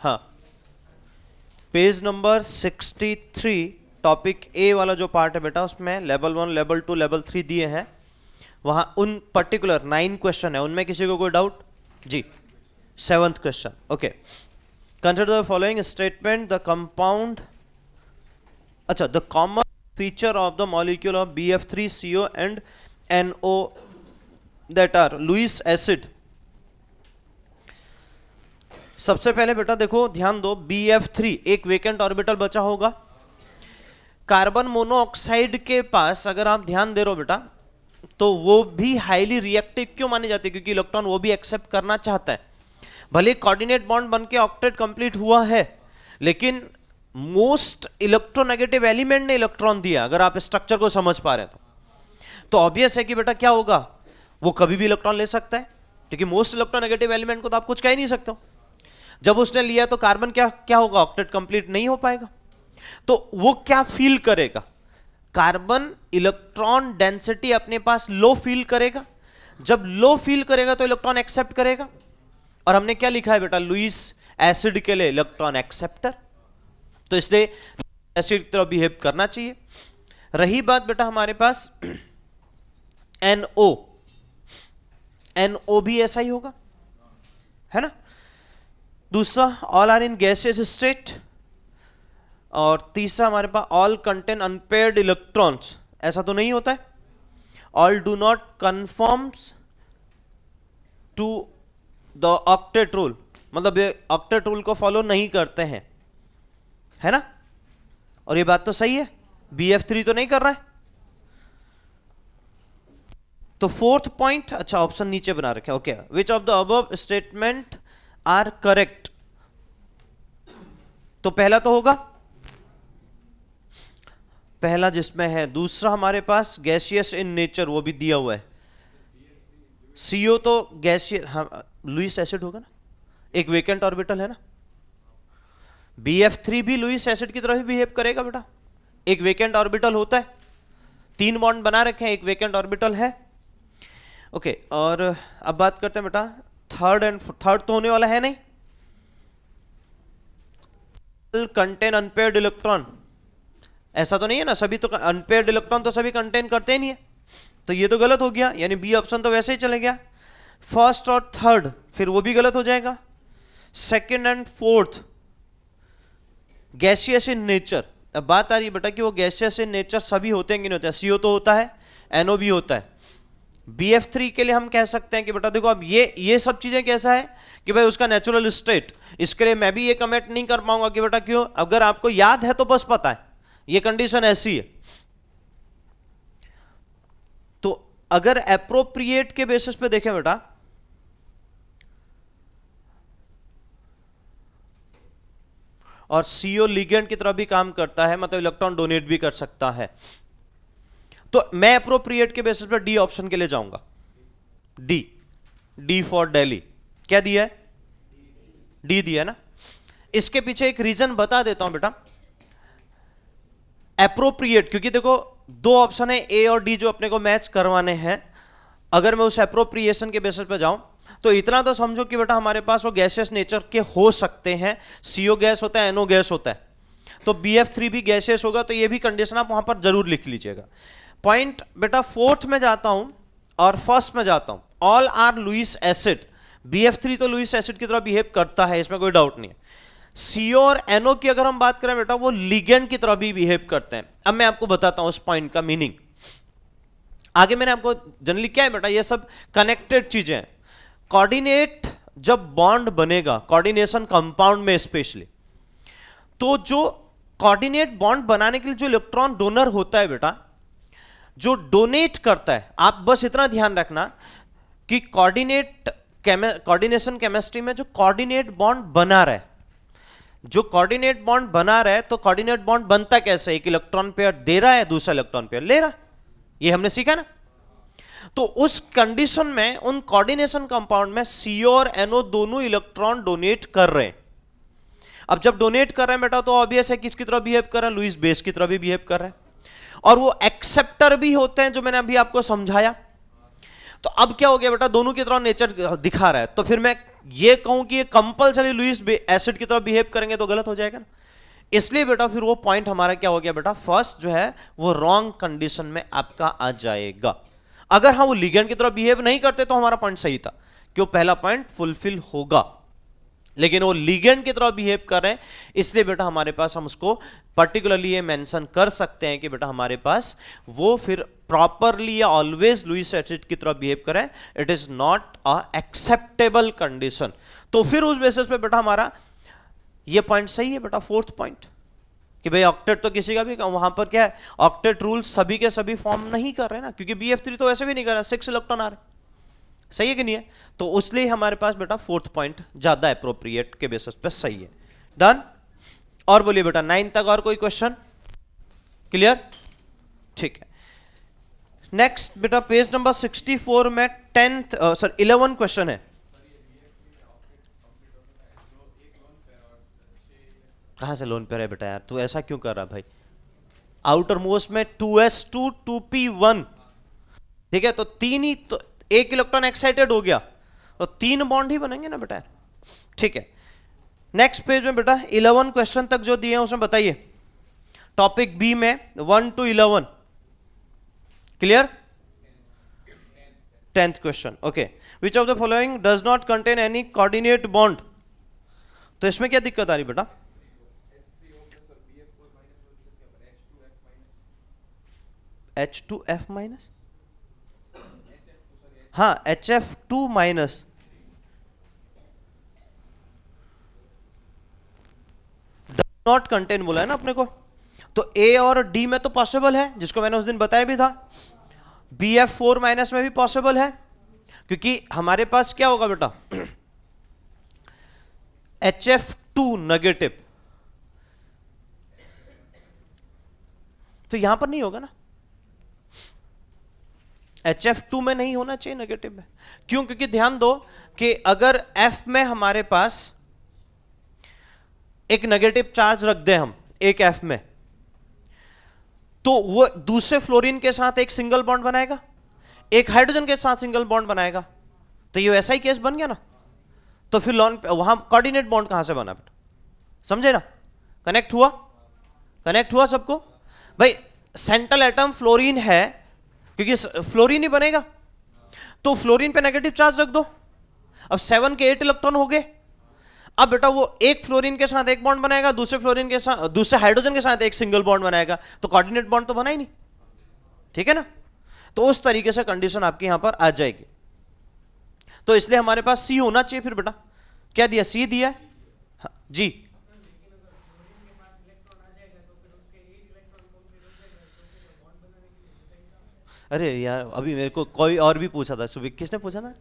हाँ, page number 63, topic ए वाला जो पार्ट है बेटा, उसमें लेवल 1, लेवल 2, लेवल 3 दिए हैं। वहां उन पर्टिकुलर 9 क्वेश्चन है, उनमें किसी को कोई डाउट? जी, 7th question. Okay, consider the following statement, the compound, अच्छा, the common feature of the molecule of BF3CO and NO that are Lewis acid. सबसे पहले बेटा देखो, ध्यान दो, BF3 एक वेकेंट ऑर्बिटल बचा होगा। कार्बन मोनोऑक्साइड के पास अगर आप ध्यान दे रहे हो बेटा, तो वो भी हाईली रिएक्टिव क्यों मानी जाती है? क्योंकि इलेक्ट्रॉन वो भी एक्सेप्ट करना चाहता है। भले कोऑर्डिनेट बॉन्ड बन के ऑक्टेट कंप्लीट हुआ है, लेकिन मोस्ट इलेक्ट्रोनेगेटिव एलिमेंट ने इलेक्ट्रॉन दिया। अगर आप स्ट्रक्चर को समझ पा रहे हैं तो ऑब्वियस है कि बेटा क्या होगा, वो कभी भी इलेक्ट्रॉन ले सकता है, क्योंकि मोस्ट इलेक्ट्रोनेगेटिव एलिमेंट को तो आप कुछ कह ही नहीं सकते हो। जब उसने लिया तो कार्बन क्या होगा, ऑक्टेट कंप्लीट नहीं हो पाएगा। तो वो क्या फील करेगा? कार्बन इलेक्ट्रॉन डेंसिटी अपने पास लो फील करेगा। जब लो फील करेगा तो इलेक्ट्रॉन एक्सेप्ट करेगा। और हमने क्या लिखा है बेटा, लुईस एसिड के लिए इलेक्ट्रॉन एक्सेप्टर, तो इसलिए एसिड की तरह बिहेव करना चाहिए। रही बात बेटा हमारे पास NO, NO भी ऐसा ही होगा, है ना। दूसरा, all are in gaseous state, और तीसरा हमारे पास ऑल कंटेन अनपेयर्ड इलेक्ट्रॉन्स। ऐसा तो नहीं होता है। All do not conforms to the octet rule, मतलब ये ऑक्टेट रूल को फॉलो नहीं करते हैं, है ना। और ये बात तो सही है, BF3 तो नहीं कर रहा है। तो 4th पॉइंट, अच्छा ऑप्शन नीचे बना रखे, okay, which of the above statement are correct. तो पहला तो होगा, पहला जिसमें है। दूसरा हमारे पास गैसियस इन नेचर, वो भी दिया हुआ है। CO तो गैसियस, हाँ, लुईस एसिड होगा ना, एक वेकेंट ऑर्बिटल है ना। BF3 भी लुईस एसिड की तरह ही बिहेव करेगा बेटा, एक वेकेंट ऑर्बिटल होता है, 3 बॉन्ड बना रखे हैं, एक वेकेंट ऑर्बिटल है। ओके, और अब बात करते हैं बेटा थर्ड तो होने वाला है नहीं। कंटेन अनपेयर्ड इलेक्ट्रॉन, ऐसा तो नहीं है ना, सभी तो अनपेयर्ड इलेक्ट्रॉन तो सभी कंटेन करते ही नहीं है, तो ये तो गलत हो गया, यानी बी ऑप्शन तो वैसे ही चले गया। फर्स्ट और थर्ड फिर वो भी गलत हो जाएगा। Second and fourth gaseous in nature. अब बात आ रही है बेटा कि वो गैसियस इन नेचर सभी होते हैं कि नहीं होते हैं। CO तो होता है, NO भी होता है। BF3 के लिए हम कह सकते हैं कि बेटा देखो, अब ये सब चीजें कैसा है कि भाई उसका नेचुरल स्टेट, इसके लिए मैं भी ये कमेंट नहीं कर पाऊंगा कि बेटा क्यों, अगर आपको याद है तो बस पता है ये कंडीशन ऐसी है। तो अगर एप्रोप्रिएट के बेसिस पे देखें बेटा, और CO लिगेंड की तरह भी काम करता है, मतलब इलेक्ट्रॉन डोनेट भी कर सकता है, तो मैं एप्रोप्रिएट के बेसिस पर D ऑप्शन के लिए जाऊंगा। D for Delhi. क्या दिया है? D दिया ना। इसके पीछे एक रीजन बता देता हूं बेटा, एप्रोप्रिएट, क्योंकि देखो 2 ऑप्शन है A और D जो अपने को मैच करवाने हैं। अगर मैं उस एप्रोप्रिएशन के बेसिस पे जाऊं तो इतना तो समझो कि बेटा हमारे पास वो गैसियस नेचर के हो सकते हैं। CO गैस होता है, NO गैस होता है, तो BF3 भी गैसियस होगा, तो ये भी कंडीशन आप वहां पर जरूर लिख लीजिएगा। पॉइंट बेटा 4th में जाता हूं और 1st में जाता हूं। All are Lewis acid, BF3 तो लुईस एसिड की तरह बिहेव करता है, इसमें कोई डाउट नहीं है। CO और NO की अगर हम बात करें बेटा, वो लिगेंड की तरह भी बिहेव करते हैं। अब मैं आपको बताता हूं उस पॉइंट का मीनिंग। आगे मैंने आपको जनरली क्या है बेटा, ये सब कनेक्टेड चीजें हैं। कोऑर्डिनेट जब बॉन्ड बनेगा, कोऑर्डिनेशन कंपाउंड में स्पेशली, तो जो कोऑर्डिनेट बॉन्ड बनाने के लिए जो इलेक्ट्रॉन डोनर होता है बेटा, जो डोनेट करता है, आप बस इतना ध्यान रखना कि कोऑर्डिनेशन केमिस्ट्री में जो कोऑर्डिनेट बॉन्ड बना रहा है, जो कोऑर्डिनेट बॉन्ड बना रहा है, तो कोऑर्डिनेट बॉन्ड बनता कैसे? एक इलेक्ट्रॉन पेयर दे रहा है, दूसरा इलेक्ट्रॉन पेयर ले रहा है, ये हमने सीखा ना। तो उस कंडीशन में उन कोऑर्डिनेशन कंपाउंड में CO और NO दोनों इलेक्ट्रॉन डोनेट कर रहे हैं। अब जब डोनेट कर रहे हैं बेटा, तो ऑब्वियस है किसकी तरह बिहेव कर रहे हैं, लुईस बेस की तरह भी बिहेव कर रहे हैं। और वो एक्सेप्टर भी होते हैं, जो मैंने अभी आपको समझाया। तो अब क्या हो गया बेटा, दोनों की तरह नेचर दिखा रहा है, तो फिर मैं ये कहूं कि ये कंपल्सरी लुईस एसिड की तरह बिहेव करेंगे तो गलत हो जाएगा ना। इसलिए बेटा फिर वो पॉइंट हमारा क्या हो गया बेटा, फर्स्ट जो है वो रॉन्ग कंडीशन में आपका आ जाएगा। अगर हाँ वो लिगेंड की तरह बिहेव नहीं करते तो हमारा पॉइंट सही था, क्यों पहला पॉइंट फुलफिल होगा, लेकिन वो लिगेंड की तरह बिहेव कर रहे हैं, इसलिए बेटा हमारे पास हम उसको पर्टिकुलरली ये मेंशन कर सकते हैं कि बेटा हमारे पास वो फिर प्रॉपरली या ऑलवेज लुईस एसिड की तरह बिहेव करें, it is not a acceptable condition. तो फिर उस बेसिस पे बेटा हमारा ये पॉइंट सही है बेटा, फोर्थ पॉइंट, कि भाई ऑक्टेट तो किसी का भी, वहां पर क्या है, ऑक्टेट रूल सभी के सभी फॉर्म नहीं कर रहे ना, क्योंकि BF3 तो ऐसे भी नहीं कर रहा, 6 इलेक्ट्रॉन आ रहे, सही है कि नहीं है, तो उसलिए हमारे पास बेटा फोर्थ पॉइंट ज्यादा अप्रोप्रिएट के बेसिस पे सही है। डन। और बोलिए बेटा 9 तक और कोई क्वेश्चन क्लियर? ठीक है। नेक्स्ट बेटा पेज नंबर 64 में 11 क्वेश्चन है। कहां से लोन पेयर है बेटा यार, तू ऐसा क्यों कर रहा भाई? आउटर मोस्ट में 2s2 2p1, ठीक है, तो तीन ही तो, एक इलेक्ट्रॉन एक्साइटेड हो गया तो 3 बॉन्ड ही बनेंगे ना बेटा, ठीक है। नेक्स्ट पेज में बेटा 11 क्वेश्चन तक जो दिए हैं उसमें बताइए, टॉपिक बी में 1 to 11 clear? 10th question, okay. Which of the following does not contain any coordinate bond? तो इसमें क्या दिक्कत आ रही बेटा? H2F माइनस, हाँ HF2 माइनस, नॉट कंटेन बोला है ना अपने को, तो A और D में तो पॉसिबल है, जिसको मैंने उस दिन बताया भी था। BF4 माइनस में भी पॉसिबल है, क्योंकि हमारे पास क्या होगा बेटा, HF2 नेगेटिव, तो यहां पर नहीं होगा ना, HF2 में नहीं होना चाहिए नेगेटिव में, क्यों? क्योंकि ध्यान दो कि अगर F में हमारे पास एक नेगेटिव चार्ज रख दे हम एक F में, तो वो दूसरे फ्लोरीन के साथ एक सिंगल बॉन्ड बनाएगा, एक हाइड्रोजन के साथ सिंगल बॉन्ड बनाएगा, तो ये वैसा ही केस बन गया ना। तो फिर वहां कोऑर्डिनेट बॉन्ड कहां से बना बेटा, समझे ना? कनेक्ट हुआ? कनेक्ट हुआ सबको? भाई सेंट्रल एटम फ्लोरीन है, क्योंकि फ्लोरीन ही बनेगा, तो फ्लोरीन पे नेगेटिव चार्ज रख दो। अब 7 के 8 इलेक्ट्रॉन हो गए। अब बेटा वो एक फ्लोरीन के साथ एक बॉन्ड बनाएगा, दूसरे फ्लोरीन के साथ, दूसरे हाइड्रोजन के साथ एक सिंगल बॉन्ड बनाएगा, तो कोऑर्डिनेट बॉन्ड तो बना ही नहीं, ठीक है ना? तो उस तरीके से कंडीशन आपकी यहां पर आ जाएगी। तो इसलिए हमारे पास सी होना चाहिए फिर बेटा। क्या दिया? सी दिया है। हाँ, जी अरे यार अभी मेरे को कोई और भी पूछा था, सुबह किसने पूछा था?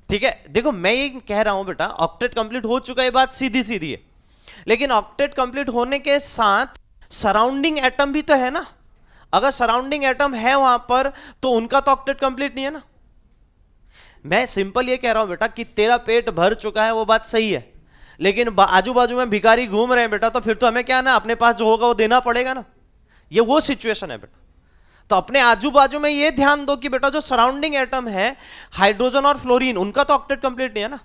ठीक है, देखो मैं ये कह रहा हूं बेटा, ऑक्टेट कंप्लीट हो चुका है, बात सीधी सीधी है, लेकिन ऑक्टेट कंप्लीट होने के साथ सराउंडिंग एटम भी तो है ना। अगर सराउंडिंग एटम है वहां पर तो उनका तो ऑक्टेट कंप्लीट नहीं है ना। मैं सिंपल ये कह रहा हूं बेटा कि तेरा पेट भर चुका है, वो बात सही है, लेकिन आजू बाजू में भिखारी घूम रहे हैं बेटा, तो फिर तो हमें क्या ना, अपने पास जो होगा वो देना पड़ेगा ना। ये वो सिचुएशन है बेटा। तो अपने आजू बाजू में ये ध्यान दो कि बेटा जो सराउंडिंग एटम है हाइड्रोजन और फ्लोरीन, उनका तो ऑक्टेट कंप्लीट नहीं है ना।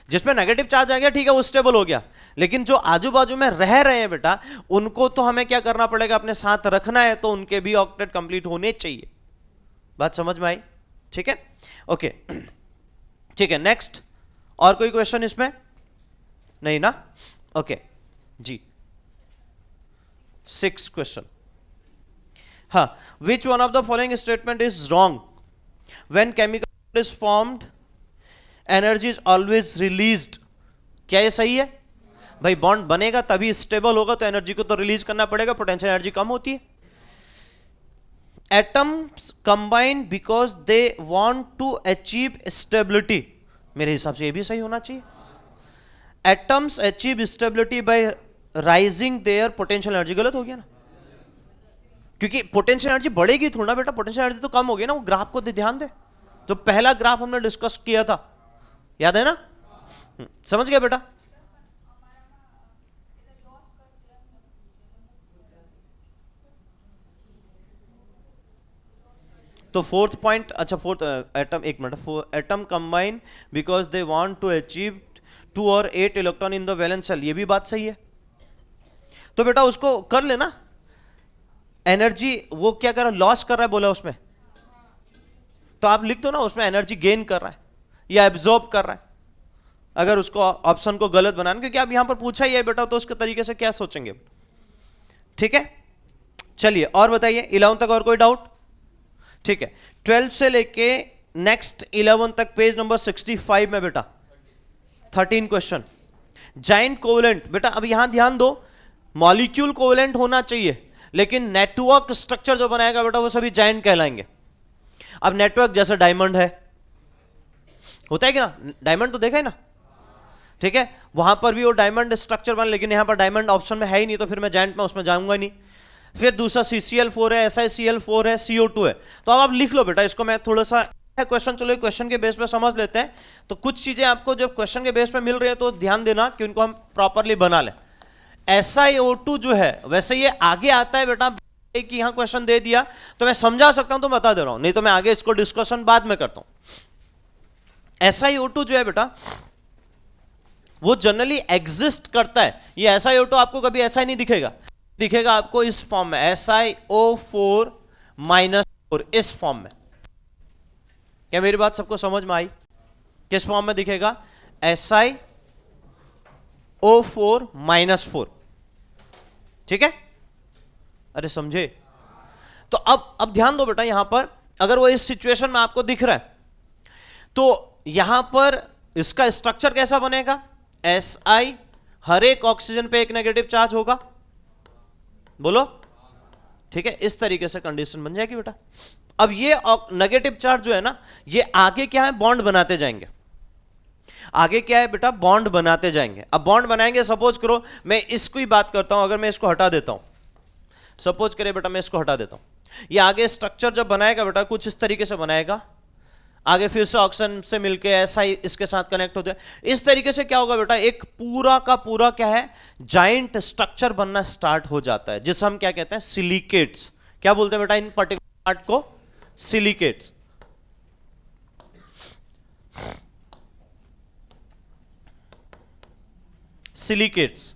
जिसमें नेगेटिव चार्ज आ गया ठीक है, वो स्टेबल हो गया, लेकिन जो आजू बाजू में रह रहे हैं बेटा, उनको तो हमें क्या करना पड़ेगा, अपने साथ रखना है, तो उनके भी ऑक्टेट कंप्लीट होने चाहिए। बात समझ में आई? ठीक है, ओके, ठीक है। नेक्स्ट और कोई क्वेश्चन इसमें नहीं ना? ओके जी, 6 क्वेश्चन। हाँ, which one of the following statement is wrong? When chemical is formed energy is always released. क्या ये सही है? भाई बॉन्ड बनेगा तभी स्टेबल होगा, तो एनर्जी को तो रिलीज करना पड़ेगा, पोटेंशियल एनर्जी कम होती है। Atoms combine because they want to achieve stability. मेरे हिसाब से ये भी सही होना चाहिए। Atoms achieve stability by rising their potential energy. गलत हो गया ना, क्योंकि पोटेंशियल एनर्जी बढ़ेगी थोड़ा बेटा, पोटेंशियल एनर्जी तो कम हो गई ना। वो ग्राफ को ध्यान दे, जो पहला ग्राफ हमने डिस्कस किया था, याद है ना? समझ गया बेटा? तो फोर्थ पॉइंट, अच्छा फोर्थ एटम, एक minute, atom combine because they want to achieve 2 और 8 electron in the valence shell, ये भी बात सही है। तो बेटा उसको कर लेना, एनर्जी वो क्या कर रहा है, लॉस कर रहा है बोला उसमें, तो आप लिख दो ना उसमें एनर्जी गेन कर रहा है या एब्जॉर्ब कर रहा है, अगर उसको ऑप्शन को गलत बनाना, क्योंकि आप यहां पर पूछा ही है बेटा, तो उसके तरीके से क्या सोचेंगे। ठीक है, चलिए और बताइए 11 तक और कोई डाउट? ठीक है, 12 से लेके नेक्स्ट 11 तक पेज नंबर 65 में बेटा 13 क्वेश्चन। जाइंट कोवेलेंट, बेटा अब यहां ध्यान दो, मॉलिक्यूल कोवेलेंट होना चाहिए, लेकिन नेटवर्क स्ट्रक्चर जो बनाएगा बेटा वो सभी जाइंट कहलाएंगे। अब नेटवर्क जैसे डायमंड है, होता है कि ना, डायमंड तो देखा है ना, ठीक है, वहां पर भी वो डायमंड स्ट्रक्चर बना, लेकिन यहां पर डायमंड ऑप्शन में है ही नहीं, तो फिर मैं जाइंट में उसमें जाऊंगा नहीं। फिर दूसरा CCl4 है, SiCl4 है, CO2 है। तो अब आप लिख लो बेटा इसको, मैं थोड़ा सा क्वेश्चन, चलो क्वेश्चन के बेस पे समझ लेते हैं। तो कुछ चीजें आपको जब क्वेश्चन के बेस पे मिल रही है तो ध्यान देना कि उनको हम प्रॉपरली बना लें। SiO2 जो है वैसे ये आगे आता है बेटा, कि यहां क्वेश्चन दे दिया तो मैं समझा सकता हूं, तो बता दे रहा हूं, नहीं तो मैं आगे इसको डिस्कशन बाद में करता हूं। SiO2 जो है बेटा वो जनरली एग्जिस्ट करता है, ये SiO2 आपको कभी ऐसा ही नहीं दिखेगा, दिखेगा आपको इस फॉर्म में SiO4 -4, इस फॉर्म में। क्या मेरी बात सबको समझ में आई? किस फॉर्म में दिखेगा? SiO4 -4, ठीक है, अरे समझे? तो अब ध्यान दो बेटा, यहां पर अगर वो इस सिचुएशन में आपको दिख रहा है तो यहां पर इसका स्ट्रक्चर कैसा बनेगा? Si, हर एक ऑक्सीजन पे एक नेगेटिव चार्ज होगा, बोलो, ठीक है, इस तरीके से कंडीशन बन जाएगी बेटा। अब ये नेगेटिव चार्ज जो है ना, ये आगे क्या है, बॉन्ड बनाते जाएंगे। आगे क्या है बेटा, बॉन्ड बनाते जाएंगे। अब बॉन्ड बनाएंगे, सपोज करो मैं इसको ही बात करता हूं, अगर मैं इसको हटा देता हूं, सपोज करिए बेटा मैं इसको हटा देता हूं, ये आगे स्ट्रक्चर जब बनाएगा बेटा कुछ इस तरीके से बनाएगा, आगे फिर से ऑक्सीजन से मिलके ऐसा ही इसके साथ कनेक्ट होते हैं। इस तरीके से क्या होगा बेटा, एक पूरा का पूरा क्या है, जाइंट स्ट्रक्चर बनना स्टार्ट हो जाता है, जिसे हम क्या कहते हैं, सिलिकेट्स। क्या बोलते हैं बेटा इन पर्टिकुलर पार्ट को? सिलिकेट्स। सिलिकेट्स।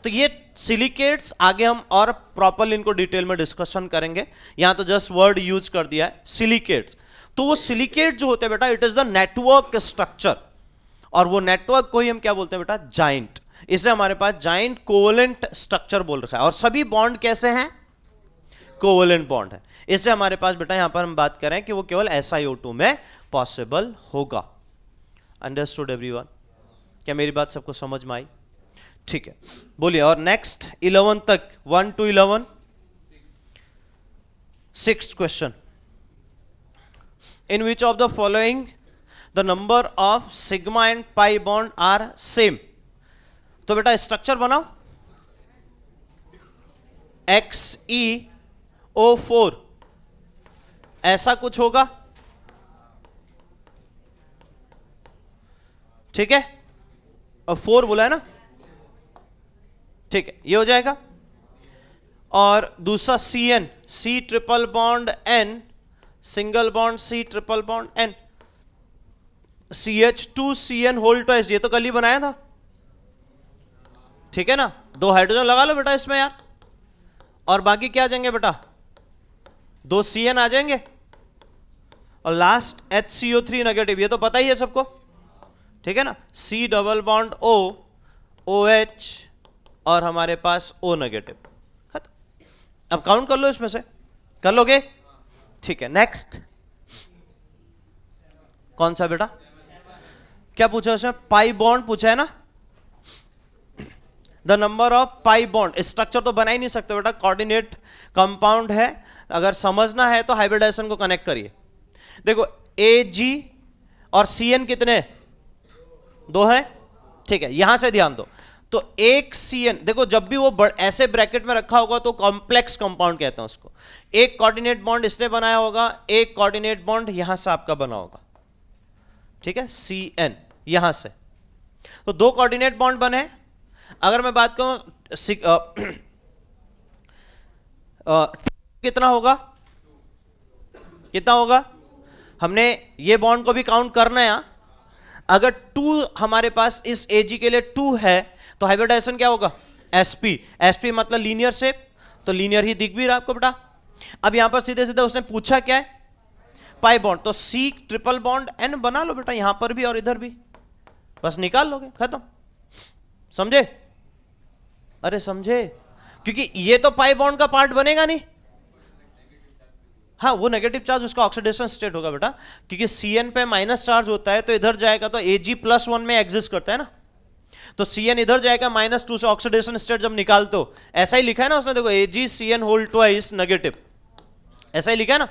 तो ये सिलिकेट्स आगे हम और प्रॉपरली इनको डिटेल में डिस्कशन करेंगे, यहां तो जस्ट वर्ड यूज कर दिया है, सिलिकेट्स। तो वो सिलिकेट जो होते हैं बेटा, it is the network structure, और वो नेटवर्क को ही हम क्या बोलते हैं बेटा, जाइंट। इसे हमारे पास जाइंट कोवेलेंट स्ट्रक्चर बोल रखा है, और सभी बॉन्ड कैसे हैं, कोवेलेंट बॉन्ड है। इससे हमारे पास बेटा यहां पर हम बात करें कि वो केवल SiO2 में पॉसिबल होगा। Understood everyone? क्या मेरी बात सबको समझ में आई? ठीक है, बोलिए। और नेक्स्ट 11 तक, 1 to 11, 6th question. In which of the following the number of sigma and pi bond are same? तो बेटा स्ट्रक्चर बनाओ, XeO4 ऐसा कुछ होगा, ठीक है, और 4 बोला है ना, ठीक है, ये हो जाएगा। और दूसरा CN, C triple bond N, single bond C triple bond N, CH2CN whole twice, ये तो कल ही बनाया था, ठीक है ना, 2 हाइड्रोजन लगा लो बेटा इसमें यार, और बाकी क्या आ जाएंगे बेटा, 2 CN आ जाएंगे, और लास्ट HCO3 नेगेटिव, ये तो पता ही है सबको, ठीक है ना, C double bond O, OH, और हमारे पास O नेगेटिव। अब काउंट कर लो, इसमें से कर लोगे, ठीक है। नेक्स्ट कौन सा बेटा, क्या पूछा उसमें, पाई बॉन्ड पूछा है ना, the number of pi bond. Structure तो बना ही नहीं सकते बेटा, कोऑर्डिनेट कंपाउंड है, अगर समझना है तो हाइब्रिडाइजेशन को कनेक्ट करिए। देखो Ag और Cn कितने, 2 हैं, ठीक है, यहां से ध्यान दो। तो एक CN, देखो जब भी वो ऐसे ब्रैकेट में रखा होगा तो कॉम्प्लेक्स कंपाउंड कहते हैं उसको। एक कोऑर्डिनेट बॉन्ड इसने बनाया होगा, एक कोऑर्डिनेट बॉन्ड यहां से आपका बना होगा, ठीक है, CN यहां से, तो 2 कोऑर्डिनेट बॉन्ड बने। अगर मैं बात करूं कितना होगा, कितना होगा? हमने ये बॉन्ड को भी काउंट करना है। अगर 2 हमारे पास इस Ag के लिए 2 है तो हाइब्रिडाइजेशन क्या होगा? sp। sp मतलब लीनियर शेप, तो लीनियर ही दिख भी रहा आपको बेटा। अब यहां पर सीधे सीधे उसने पूछा क्या है? पाई बॉन्ड, तो C ट्रिपल बॉन्ड N बना लो बेटा, यहां पर भी और इधर भी, बस निकाल लोगे, खत्म। समझे? अरे समझे? क्योंकि ये तो पाई बॉन्ड का पार्ट बनेगा नहीं। हाँ, वो नेगेटिव चार्ज उसका ऑक्सीडेशन स्टेट होगा बेटा, क्योंकि Cn पे माइनस चार्ज होता है तो इधर जाएगा तो Ag+1 में एग्जिस्ट करता है ना, तो Cn इधर जाएगा -2 से, ऑक्सीडेशन स्टेट जब निकालते हो ऐसा ही लिखा है ना उसने, देखो AgCn2 नेगेटिव, ऐसा ही लिखा है ना।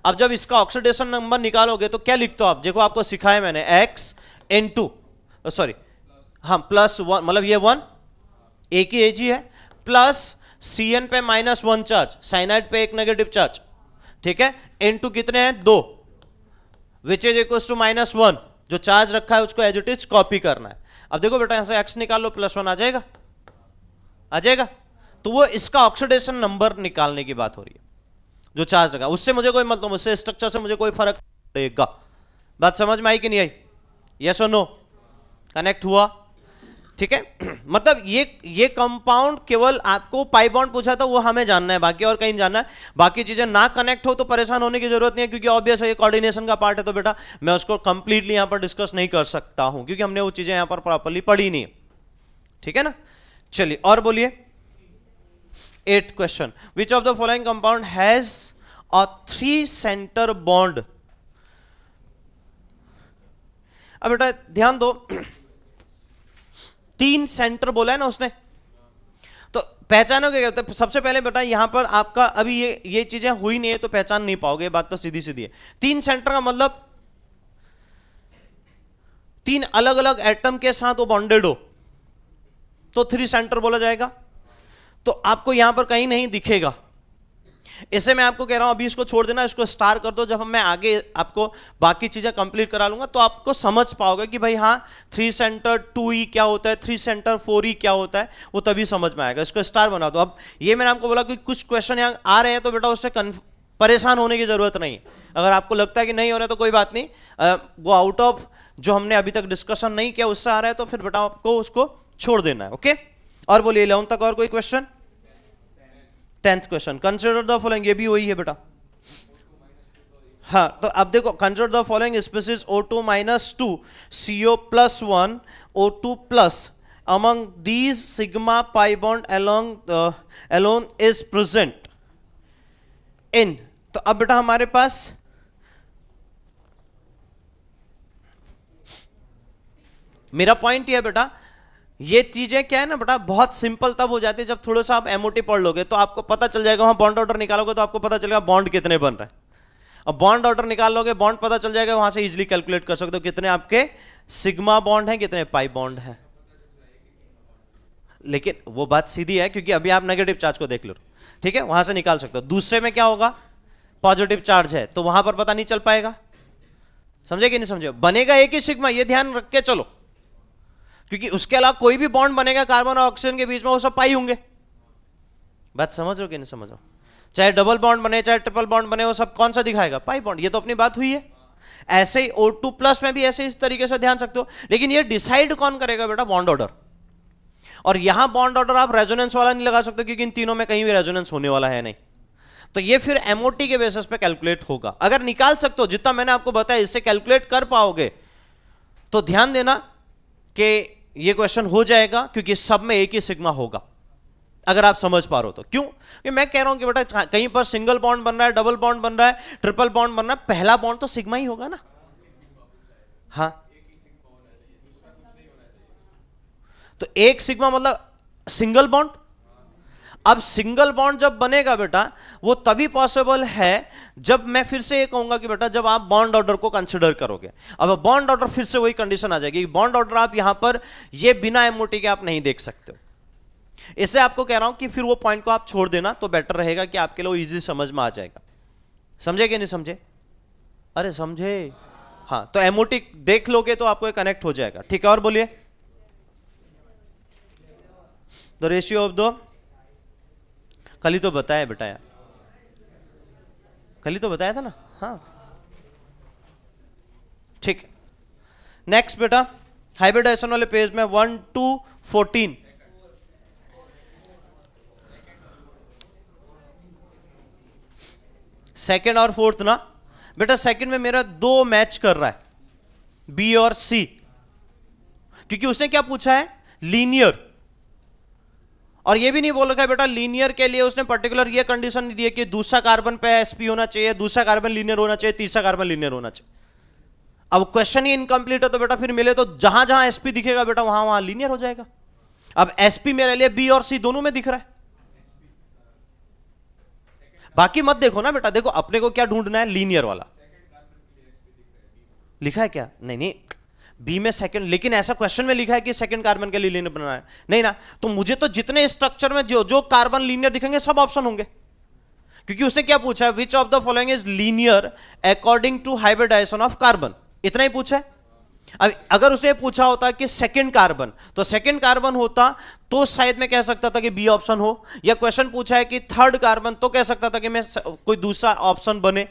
अब जब इसका ऑक्सीडेशन नंबर निकालोगे तो क्या लिखते हो आप? देखो आपको सिखाया मैंने, X सॉरी हाँ +1, मतलब ये 1 एक ही Ag है, प्लस Cn पे -1 चार्ज, साइनाइड पे एक नेगेटिव चार्ज, ठीक है। N2 कितने हैं? 2, विच इज इक्वल टू -1, जो चार्ज रखा है उसको एज इट इज कॉपी करना है। अब देखो बेटा यहां से x निकाल लो, +1 आ जाएगा, आ जाएगा। तो वो इसका ऑक्सीडेशन नंबर निकालने की बात हो रही है, जो चार्ज रखा, उससे मुझे कोई मतलब, उससे स्ट्रक्चर से मुझे कोई फर्क नहीं पड़ेगा। बात समझ में आई कि नहीं आई? यस और नो? कनेक्ट हुआ? ठीक है। मतलब ये कंपाउंड केवल आपको पाई बॉन्ड पूछा था वो हमें जानना है, बाकी और कहीं जानना है। बाकी चीजें ना कनेक्ट हो तो परेशान होने की जरूरत नहीं है, क्योंकि ऑब्वियस है ये कोऑर्डिनेशन का पार्ट है, तो बेटा मैं उसको कंप्लीटली यहां पर डिस्कस नहीं कर सकता हूं, क्योंकि हमने वो चीजें यहां पर प्रॉपर्ली पढ़ी नहीं है। ठीक है ना? चलिए और बोलिए। 8th question, which of the following compound has a 3 centre bond? अब बेटा ध्यान दो, 3 सेंटर बोला है ना उसने, तो पहचानोगे क्या? तो सबसे पहले बेटा यहां पर आपका अभी ये चीजें हुई नहीं है तो पहचान नहीं पाओगे, बात तो सीधी सीधी है। 3 सेंटर का मतलब 3 अलग अलग एटम के साथ वो बॉन्डेड हो तो 3 सेंटर बोला जाएगा। तो आपको यहां पर कहीं नहीं दिखेगा, इसे मैं आपको कह रहा हूं अभी इसको छोड़ देना, इसको स्टार कर दो, जब मैं आगे आपको बाकी चीजें कंप्लीट करा लूंगा तो आपको समझ पाओगे कि भाई हाँ 3 सेंटर 2E क्या होता है, 3 सेंटर 4E क्या होता है, वो तभी समझ में आएगा। इसको स्टार बना दो। अब ये मैंने आपको बोला कि कुछ क्वेश्चन यहाँ आ रहे हैं तो बेटा उससे परेशान होने की जरूरत नहीं है। अगर आपको लगता है कि नहीं हो रहा तो कोई बात नहीं, वो आउट ऑफ जो हमने अभी तक डिस्कशन नहीं किया उससे आ रहा है तो फिर बेटा आपको उसको छोड़ देना है। ओके, और बोलिए 11 तक और कोई question? 10th question, consider the following, ये भी वही है बेटा। हाँ, तो अब देखो, consider the following species O2-2 CO+1 O2+ among these sigma pi bond alone is present in। तो अब बेटा हमारे पास मेरा पॉइंट ये बेटा, ये चीजें क्या है ना बेटा, बहुत सिंपल तब हो जाती है जब थोड़ा सा आप एमओटी पढ़ लोगे तो आपको पता चल जाएगा। वहां बॉन्ड ऑर्डर निकालोगे तो आपको पता चलेगा बॉन्ड कितने बन रहे हैं। अब बॉन्ड ऑर्डर निकाल लोगे, बॉन्ड पता चल जाएगा, वहां से इजीली कैलकुलेट कर सकते हो कितने आपके सिग्मा बॉन्ड हैं, कितने पाई बॉन्ड हैं। लेकिन वो बात सीधी है, क्योंकि अभी आप नेगेटिव चार्ज को देख लो, ठीक है, वहां से निकाल सकते हो। दूसरे में क्या होगा, पॉजिटिव चार्ज है तो वहां पर पता नहीं चल पाएगा। समझे कि नहीं समझे? बनेगा एक ही सिग्मा, ये ध्यान रख के चलो, क्योंकि उसके अलावा कोई भी बॉन्ड बनेगा कार्बन और ऑक्सीजन के बीच में वो सब पाई होंगे। बात समझ रहे हो कि नहीं समझ रहे? चाहे डबल बॉन्ड बने चाहे ट्रिपल बॉन्ड बने, वो सब कौन सा दिखाएगा? Pi bond. ये तो अपनी बात हुई है। ऐसे ही O2+ में भी ऐसे इस तरीके से ध्यान सकते हो, लेकिन ये डिसाइड कौन करेगा बेटा? Bond order. और यहां बॉन्ड ऑर्डर आप रेजोनेंस वाला नहीं लगा सकते, क्योंकि इन तीनों में कहीं भी रेजोनेंस होने वाला है नहीं। तो ये फिर एमओटी के बेसिस पे कैलकुलेट होगा। अगर निकाल सकते हो, जितना मैंने आपको बताया इससे कैलकुलेट कर पाओगे, तो ध्यान देना कि ये क्वेश्चन हो जाएगा, क्योंकि सब में एक ही सिग्मा होगा अगर आप समझ पा रहे हो तो। क्यों? क्योंकि मैं कह रहा हूं कि बेटा कहीं पर सिंगल बॉन्ड बन रहा है, डबल बॉन्ड बन रहा है, ट्रिपल बॉन्ड बन रहा है, पहला बॉन्ड तो सिग्मा ही होगा ना। हाँ, तो एक सिग्मा मतलब सिंगल बॉन्ड। अब सिंगल बॉन्ड जब बनेगा बेटा, वो तभी पॉसिबल है जब मैं फिर से ये कहूंगा कि बेटा जब आप बॉन्ड ऑर्डर को कंसीडर करोगे। अब बॉन्ड ऑर्डर फिर से वही कंडीशन आ जाएगी, बॉन्ड ऑर्डर आप यहां पर ये बिना एमओटी के आप नहीं देख सकते हो। इससे आपको कह रहा हूं कि फिर वो पॉइंट को आप छोड़ देना तो बेटर रहेगा, कि आपके लिए इजी समझ में आ जाएगा। समझे कि नहीं समझे? अरे समझे? हाँ, तो एमओटी देख लोगे तो आपको कनेक्ट हो जाएगा। ठीक है, और बोलिए। द रेशियो ऑफ द, कल ही तो बताया बेटा यार, कल ही तो बताया था ना। हाँ ठीक है। नेक्स्ट बेटा हाइब्रिडाइजेशन वाले पेज में 1 to 14, सेकेंड और फोर्थ ना बेटा। सेकेंड में मेरा दो मैच कर रहा है, बी और सी, क्योंकि उसने क्या पूछा है, लीनियर। और ये भी नहीं बोल रखा है बेटा लीनियर के लिए उसने पर्टिकुलर ये कंडीशन नहीं दी है कि दूसरा कार्बन पे sp होना चाहिए, दूसरा कार्बन लीनियर होना चाहिए, तीसरा कार्बन लीनियर होना चाहिए। अब क्वेश्चन ही इनकम्प्लीट है तो बेटा फिर मिले तो जहां जहां sp दिखेगा बेटा वहां वहां लीनियर हो जाएगा। अब sp मेरे लिए b और c दोनों में दिख रहा है, बाकी मत देखो ना बेटा। देखो अपने को क्या ढूंढना है, लीनियर वाला। लिखा है क्या? नहीं नहीं, बी में सेकंड, लेकिन ऐसा क्वेश्चन में लिखा है कि सेकंड कार्बन के लिए लीनियर बनाना है, नहीं ना। तो मुझे तो जितने स्ट्रक्चर में जो जो कार्बन लीनियर दिखेंगे सब ऑप्शन होंगे, क्योंकि उसने क्या पूछा है, which of the following is linear according to hybridization of carbon, इतना ही पूछा है। अब अगर उसने पूछा होता कि सेकंड कार्बन, तो सेकंड कार्बन होता तो शायद मैं कह सकता था कि बी ऑप्शन हो, या क्वेश्चन पूछा है कि थर्ड कार्बन तो कह सकता था कि मैं कोई दूसरा ऑप्शन बने।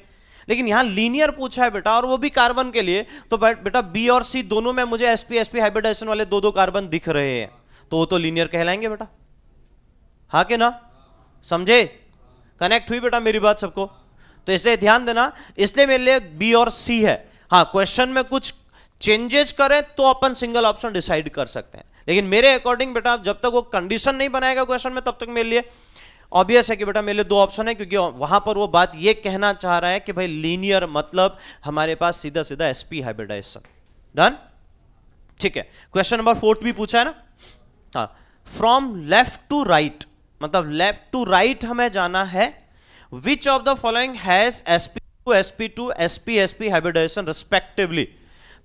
लेकिन यहां लीनियर पूछा है बेटा, और वो भी कार्बन के लिए, तो बेटा बी और सी दोनों में मुझे sp sp हाइब्रिडाइजेशन वाले दो दो कार्बन दिख रहे हैं, तो वो तो लीनियर कहलाएंगे बेटा। हाँ कि ना, समझे? कनेक्ट हुई बेटा मेरी बात सबको? तो इसलिए ध्यान देना, इसलिए मेरे लिए बी और सी है। हाँ क्वेश्चन में कुछ चेंजेस करें तो अपन सिंगल ऑप्शन डिसाइड कर सकते हैं, लेकिन मेरे अकॉर्डिंग बेटा जब तक वो कंडीशन नहीं बनाएगा क्वेश्चन में तब तक मेरे लिए ऑब्वियस है कि बेटा मेरे लिए दो ऑप्शन है, क्योंकि वहां पर वो बात ये कहना चाह रहा है कि भाई लीनियर मतलब हमारे पास सीधा सीधा sp हाइब्रिडाइजेशन। डन, ठीक है। क्वेश्चन नंबर 4 भी पूछा है ना, हाँ। फ्रॉम लेफ्ट टू राइट, मतलब लेफ्ट टू राइट हमें जाना है। Which of the following has sp2 sp2 sp sp hybridization respectively.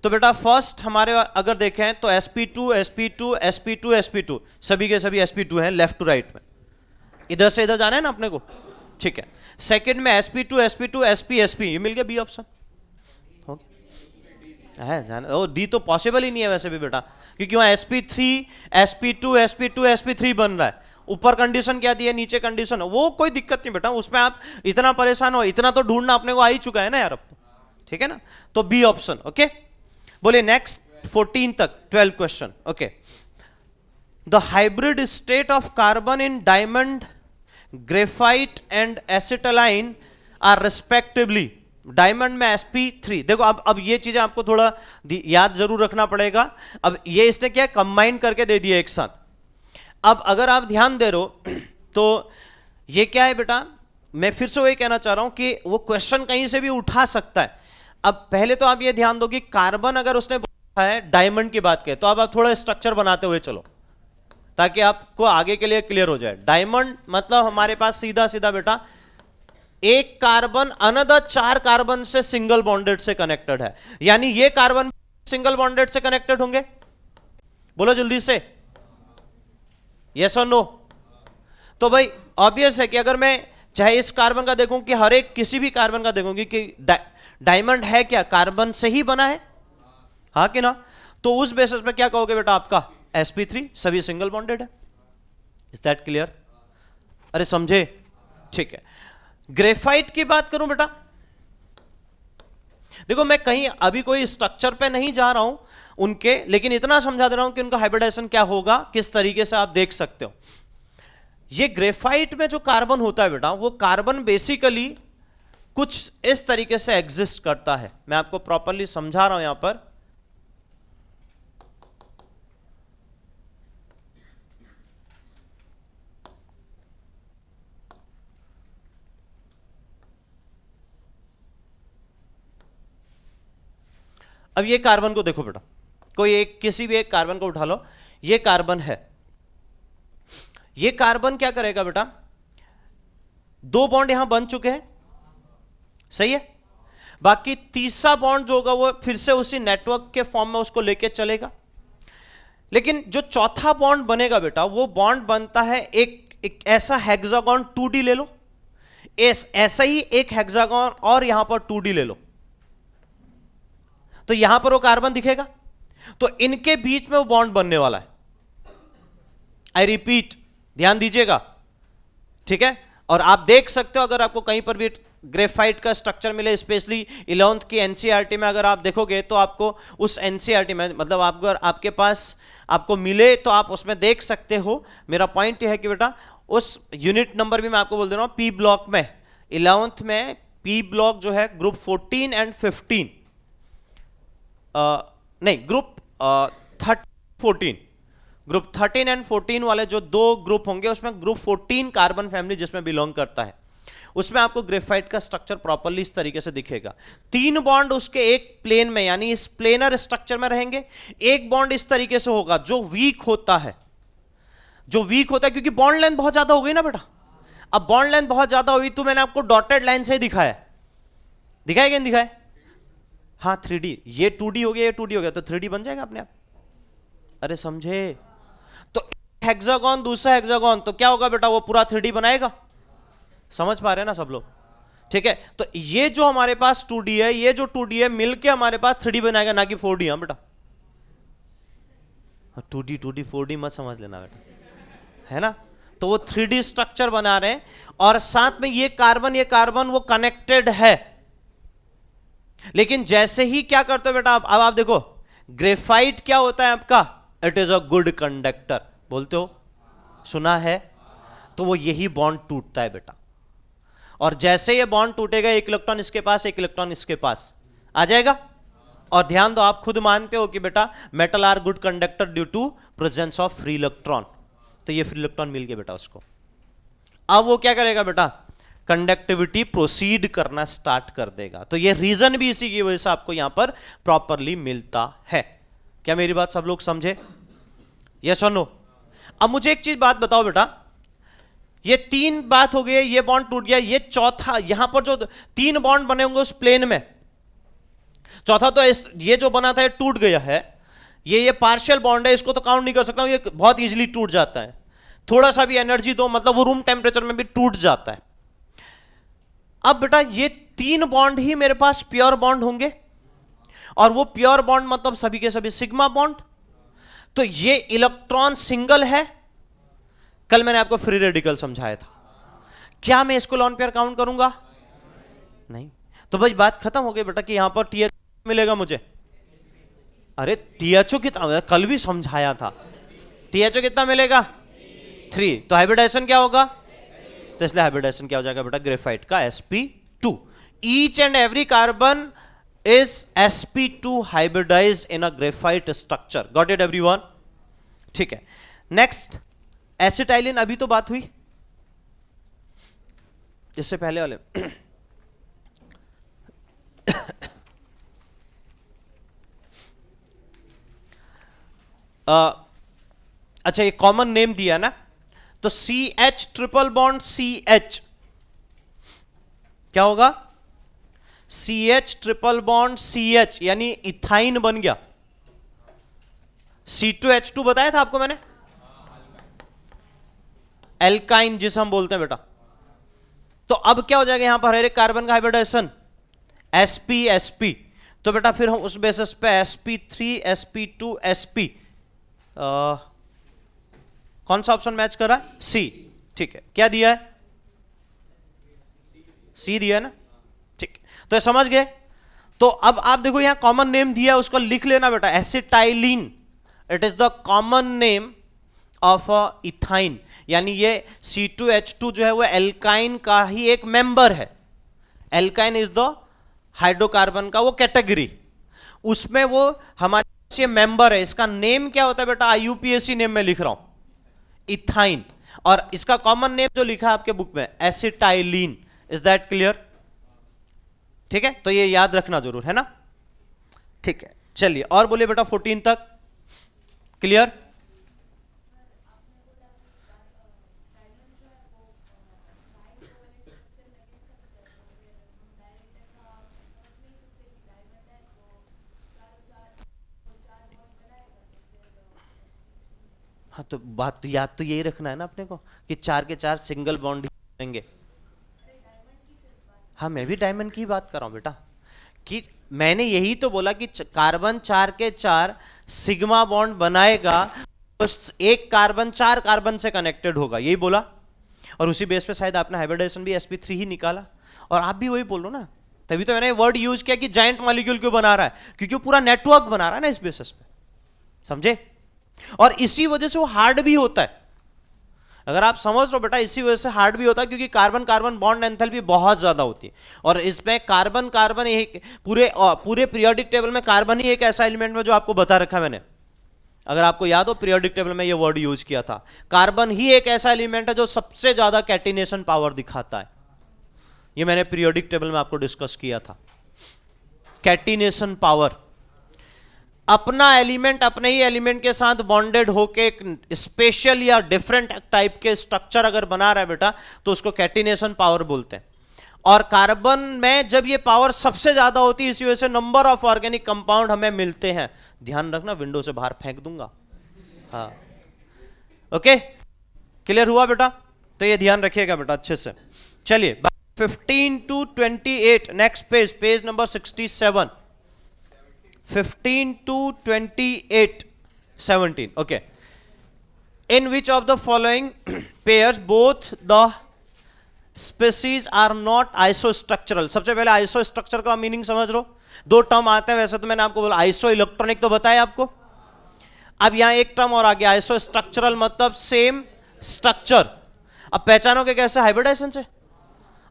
तो बेटा फर्स्ट हमारे अगर देखें तो sp2 sp2 sp2 sp2 सभी के सभी sp2 हैं लेफ्ट टू राइट में, इधर से इधर जाना है ना अपने को, ठीक है। सेकंड में sp2 sp2 sp sp, ये मिल गया बी ऑप्शन है जाना। ओ डी तो पॉसिबल ही नहीं है वैसे भी बेटा, क्योंकि वहां sp3 sp2 sp2 sp3 बन रहा है, ऊपर कंडीशन क्या दी है, नीचे कंडीशन, वो कोई दिक्कत नहीं बेटा, उसमें आप इतना परेशान हो, इतना तो ढूंढना अपने को आ ही चुका है ना यार अब तो, ठीक है ना। तो बी ऑप्शन, ओके। बोले नेक्स्ट 14 तक 12 question, okay. The hybrid state of carbon in diamond, graphite and acetylene are respectively. Diamond में sp3, देखो अब ये चीजें आपको थोड़ा याद जरूर रखना पड़ेगा। अब ये इसने क्या कंबाइन करके दे दिया एक साथ। अब अगर आप ध्यान दे रहे हो तो ये क्या है बेटा, मैं फिर से वही कहना चाह रहा हूं कि वो क्वेश्चन कहीं से भी उठा सकता है। अब पहले तो आप ये ध्यान दो कि कार्बन अगर उसने बोला है डायमंड की बात करें, तो अब आप थोड़ा स्ट्रक्चर बनाते हुए चलो ताकि आपको आगे के लिए क्लियर हो जाए। डायमंड मतलब हमारे पास सीधा सीधा बेटा एक कार्बन अनदर 4 कार्बन से सिंगल बॉन्डेड से कनेक्टेड है, यानी ये कार्बन सिंगल बॉन्डेड से कनेक्टेड होंगे। बोलो जल्दी से, यस और नो। तो भाई ऑब्वियस है कि अगर मैं चाहे इस कार्बन का देखूं कि हर एक किसी भी कार्बन का देखूंगी कि डायमंड है क्या, कार्बन से ही बना है, हाँ कि ना, तो उस बेसिस पे क्या कहोगे बेटा, आपका sp3 सभी सिंगल बॉन्डेड है। Is that clear? अरे समझे, ठीक है। ग्रेफाइट की बात करूं बेटा, देखो मैं कहीं अभी कोई स्ट्रक्चर पे नहीं जा रहा हूं उनके, लेकिन इतना समझा दे रहा हूं कि उनका हाइब्रिडाइजेशन क्या होगा, किस तरीके से आप देख सकते हो। ये ग्रेफाइट में जो कार्बन होता है बेटा, वो कार्बन बेसिकली कुछ इस तरीके से एग्जिस्ट करता है। मैं आपको प्रॉपरली समझा रहा हूं यहां पर। अब ये कार्बन को देखो बेटा, कोई एक किसी भी एक कार्बन को उठा लो, ये कार्बन है। ये कार्बन क्या करेगा बेटा, 2 बॉन्ड यहां बन चुके हैं, सही है। बाकी तीसरा बॉन्ड जो होगा वो फिर से उसी नेटवर्क के फॉर्म में उसको लेके चलेगा। लेकिन जो चौथा बॉन्ड बनेगा बेटा, वो बॉन्ड बनता है एक ऐसा हेक्सागोन 2D ले लो, ऐसा ही एक हेक्सागोन और यहां पर 2D ले लो, तो यहां पर वो कार्बन दिखेगा। तो इनके बीच में वो बॉन्ड बनने वाला है। आई रिपीट, ध्यान दीजिएगा, ठीक है। और आप देख सकते हो अगर आपको कहीं पर भी ग्रेफाइट का स्ट्रक्चर मिले, स्पेशली 11th की एनसीईआरटी में अगर आप देखोगे तो आपको उस एनसीईआरटी में मतलब अगर आपके पास आपको मिले तो आप उसमें देख सकते हो। मेरा पॉइंट यह है कि बेटा उस यूनिट नंबर भी मैं आपको बोल दे रहा हूं, पी ब्लॉक में 11th में पी ब्लॉक जो है ग्रुप 14 एंड 15 नहीं ग्रुप 14 ग्रुप 13 एंड 14 वाले जो दो ग्रुप होंगे उसमें ग्रुप 14 कार्बन फैमिली जिसमें बिलोंग करता है, उसमें आपको ग्रेफाइट का स्ट्रक्चर प्रॉपर्ली इस तरीके से दिखेगा। 3 बॉन्ड उसके एक प्लेन में यानी इस प्लेनर स्ट्रक्चर में रहेंगे, एक बॉन्ड इस तरीके से होगा जो वीक होता है, क्योंकि बॉन्ड लेंथ बहुत ज्यादा हो गई ना बेटा। अब बॉन्ड लेंथ बहुत ज्यादा हुई तो मैंने आपको डॉटेड लाइन से ही दिखाया कि नहीं दिखाया? हाँ 3D, ये 2D हो गया, ये 2D हो गया तो 3D बन जाएगा अपने आप। अरे समझे? तो हेक्सागोन दूसरा हेक्सागोन तो क्या होगा बेटा, वो पूरा 3D बनाएगा। समझ पा रहे हैं ना सब लोग? ठीक है, तो ये जो हमारे पास 2D है, ये जो 2D है मिलके हमारे पास 3D बनाएगा, ना कि 4D। हाँ बेटा, 2D 4D मत समझ लेना बेटा, है ना। तो वो 3D स्ट्रक्चर बना रहे हैं और साथ में ये कार्बन वो कनेक्टेड है। लेकिन जैसे ही क्या करते हो बेटा, अब आप देखो ग्रेफाइट क्या होता है आपका, it is a good conductor, बोलते हो, सुना है। तो वो यही बॉन्ड टूटता है बेटा, और जैसे ये बॉन्ड टूटेगा एक इलेक्ट्रॉन इसके पास, एक इलेक्ट्रॉन इसके पास आ जाएगा। और ध्यान दो, आप खुद मानते हो कि बेटा metal are good conductor due to presence of free electron, तो ये फ्री इलेक्ट्रॉन मिल गया बेटा उसको। अब वो क्या करेगा बेटा, कंडक्टिविटी प्रोसीड करना स्टार्ट कर देगा। तो ये रीजन भी इसी की वजह से आपको यहां पर प्रॉपरली मिलता है। क्या मेरी बात सब लोग समझे? यस और नो? अब मुझे एक चीज बात बताओ बेटा, ये 3 बात हो गई, ये बॉन्ड टूट गया, ये चौथा यहां पर जो 3 बॉन्ड बने होंगे उस प्लेन में, चौथा तो ये जो बना था ये टूट गया है, ये पार्शियल बॉन्ड है, इसको तो काउंट नहीं कर सकता हूं, ये बहुत इजीली टूट जाता है। थोड़ा सा भी एनर्जी दो मतलब वो रूम टेम्परेचर में भी टूट जाता है। अब बेटा ये 3 बॉन्ड ही मेरे पास प्योर बॉन्ड होंगे, और वो प्योर बॉन्ड मतलब सभी के सभी सिग्मा बॉन्ड। तो ये इलेक्ट्रॉन सिंगल है, कल मैंने आपको फ्री रेडिकल समझाया था, क्या मैं इसको लॉन पेयर काउंट करूंगा? नहीं। तो भाई बात खत्म हो गई बेटा कि यहां पर THO मिलेगा मुझे। अरे THO कितना, कल भी समझाया था, THO कितना मिलेगा? 3। तो हाइब्रिडाइजेशन क्या होगा? तो इसलिए हाइब्रिडाइजेशन क्या हो जाएगा बेटा, ग्रेफाइट का sp2। Each and every carbon is sp2 hybridized in a graphite structure. Got it everyone? ठीक है, नेक्स्ट एसिटाइलिन। अभी तो बात हुई इससे पहले वाले अच्छा ये कॉमन नेम दिया ना, तो CH ट्रिपल बॉन्ड CH क्या होगा, CH ट्रिपल बॉन्ड CH यानी इथाइन बन गया। C2H2 बताया था आपको मैंने, एल्काइन जिसे हम बोलते हैं बेटा। तो अब क्या हो जाएगा यहां पर हर एक कार्बन का हाइब्रिडाइजेशन sp sp। तो बेटा फिर हम उस बेसिस पे sp3 sp2 sp कौन सा ऑप्शन मैच कर रहा है? C। ठीक है, क्या दिया है? C दिया है ना, ठीक। तो ये समझ गए। तो अब आप देखो यहां कॉमन नेम दिया, उसको लिख लेना बेटा, acetylene. It is the common name of ethyne, यानी ये C2H2 जो है वो एल्काइन का ही एक मेंबर है। एल्काइन इज द हाइड्रोकार्बन का वो कैटेगरी, उसमें वो हमारे ये मेंबर है। इसका नेम क्या होता है बेटा, IUPAC नेम में लिख रहा हूं, इथाइन। और इसका कॉमन नेम जो लिखा है आपके बुक में एसिटाइलिन। Is that clear? ठीक है, तो ये याद रखना जरूर, है ना। ठीक है, चलिए और बोलिए बेटा 14 तक क्लियर? हाँ तो बात तो याद तो यही रखना है ना अपने को कि 4 के 4 सिंगल बॉन्ड रहेंगे। हाँ मैं भी डायमंड की बात कर रहा हूं बेटा, कि मैंने यही तो बोला कि कार्बन 4 के 4 सिग्मा बॉन्ड बनाएगा, तो एक कार्बन 4 कार्बन से कनेक्टेड होगा, यही बोला। और उसी बेस पे शायद आपने हाइब्रिडाइजेशन भी sp3 ही निकाला, और आप भी वही बोल रहे हो ना, तभी तो मैंने वर्ड यूज किया कि जायंट मॉलिक्यूल क्यों बना रहा है, क्योंकि वो पूरा नेटवर्क बना रहा है ना इस बेसिस पे, समझे? और इसी वजह से वो हार्ड भी होता है। अगर आप समझ रहे हो बेटा, इसी वजह से हार्ड भी होता है, क्योंकि कार्बन कार्बन बॉन्ड एंथैल्पी बहुत ज्यादा होती है, और इसमें कार्बन कार्बन एक पूरे पीरियोडिक टेबल में कार्बन ही एक ऐसा एलिमेंट है जो आपको बता रखा है मैंने, अगर आपको याद हो पीरियोडिक टेबल में ये वर्ड यूज किया था, कार्बन ही एक ऐसा एलिमेंट है जो सबसे ज्यादा कैटिनेशन पावर दिखाता है। ये मैंने पीरियोडिक टेबल में आपको डिस्कस किया था। कैटिनेशन पावर, अपना एलिमेंट अपने ही एलिमेंट के साथ बॉन्डेड होके एक स्पेशल या डिफरेंट टाइप के स्ट्रक्चर अगर बना रहा है बेटा, तो उसको कैटिनेशन पावर बोलते हैं। और कार्बन में जब ये पावर सबसे ज्यादा होती है, इसी वजह से नंबर ऑफ ऑर्गेनिक कंपाउंड हमें मिलते हैं। ध्यान रखना, विंडो से बाहर फेंक दूंगा। हाँ, ओके, क्लियर हुआ बेटा? तो ये ध्यान रखिएगा बेटा अच्छे से। चलिए 15 to 28, next page, page number 67, 15 to 28, 17, okay. In which of the following pairs both the species are not isostructural? सबसे पहले isostructure का मीनिंग समझ लो। दो टर्म आते हैं वैसे, तो मैंने आपको बोला आइसो इलेक्ट्रॉनिक तो बताया आपको। अब यहां एक टर्म और आ गया, आइसोस्ट्रक्चरल, मतलब सेम स्ट्रक्चर। अब पहचानोगे कैसे? हाइब्रिडाइजेशन से।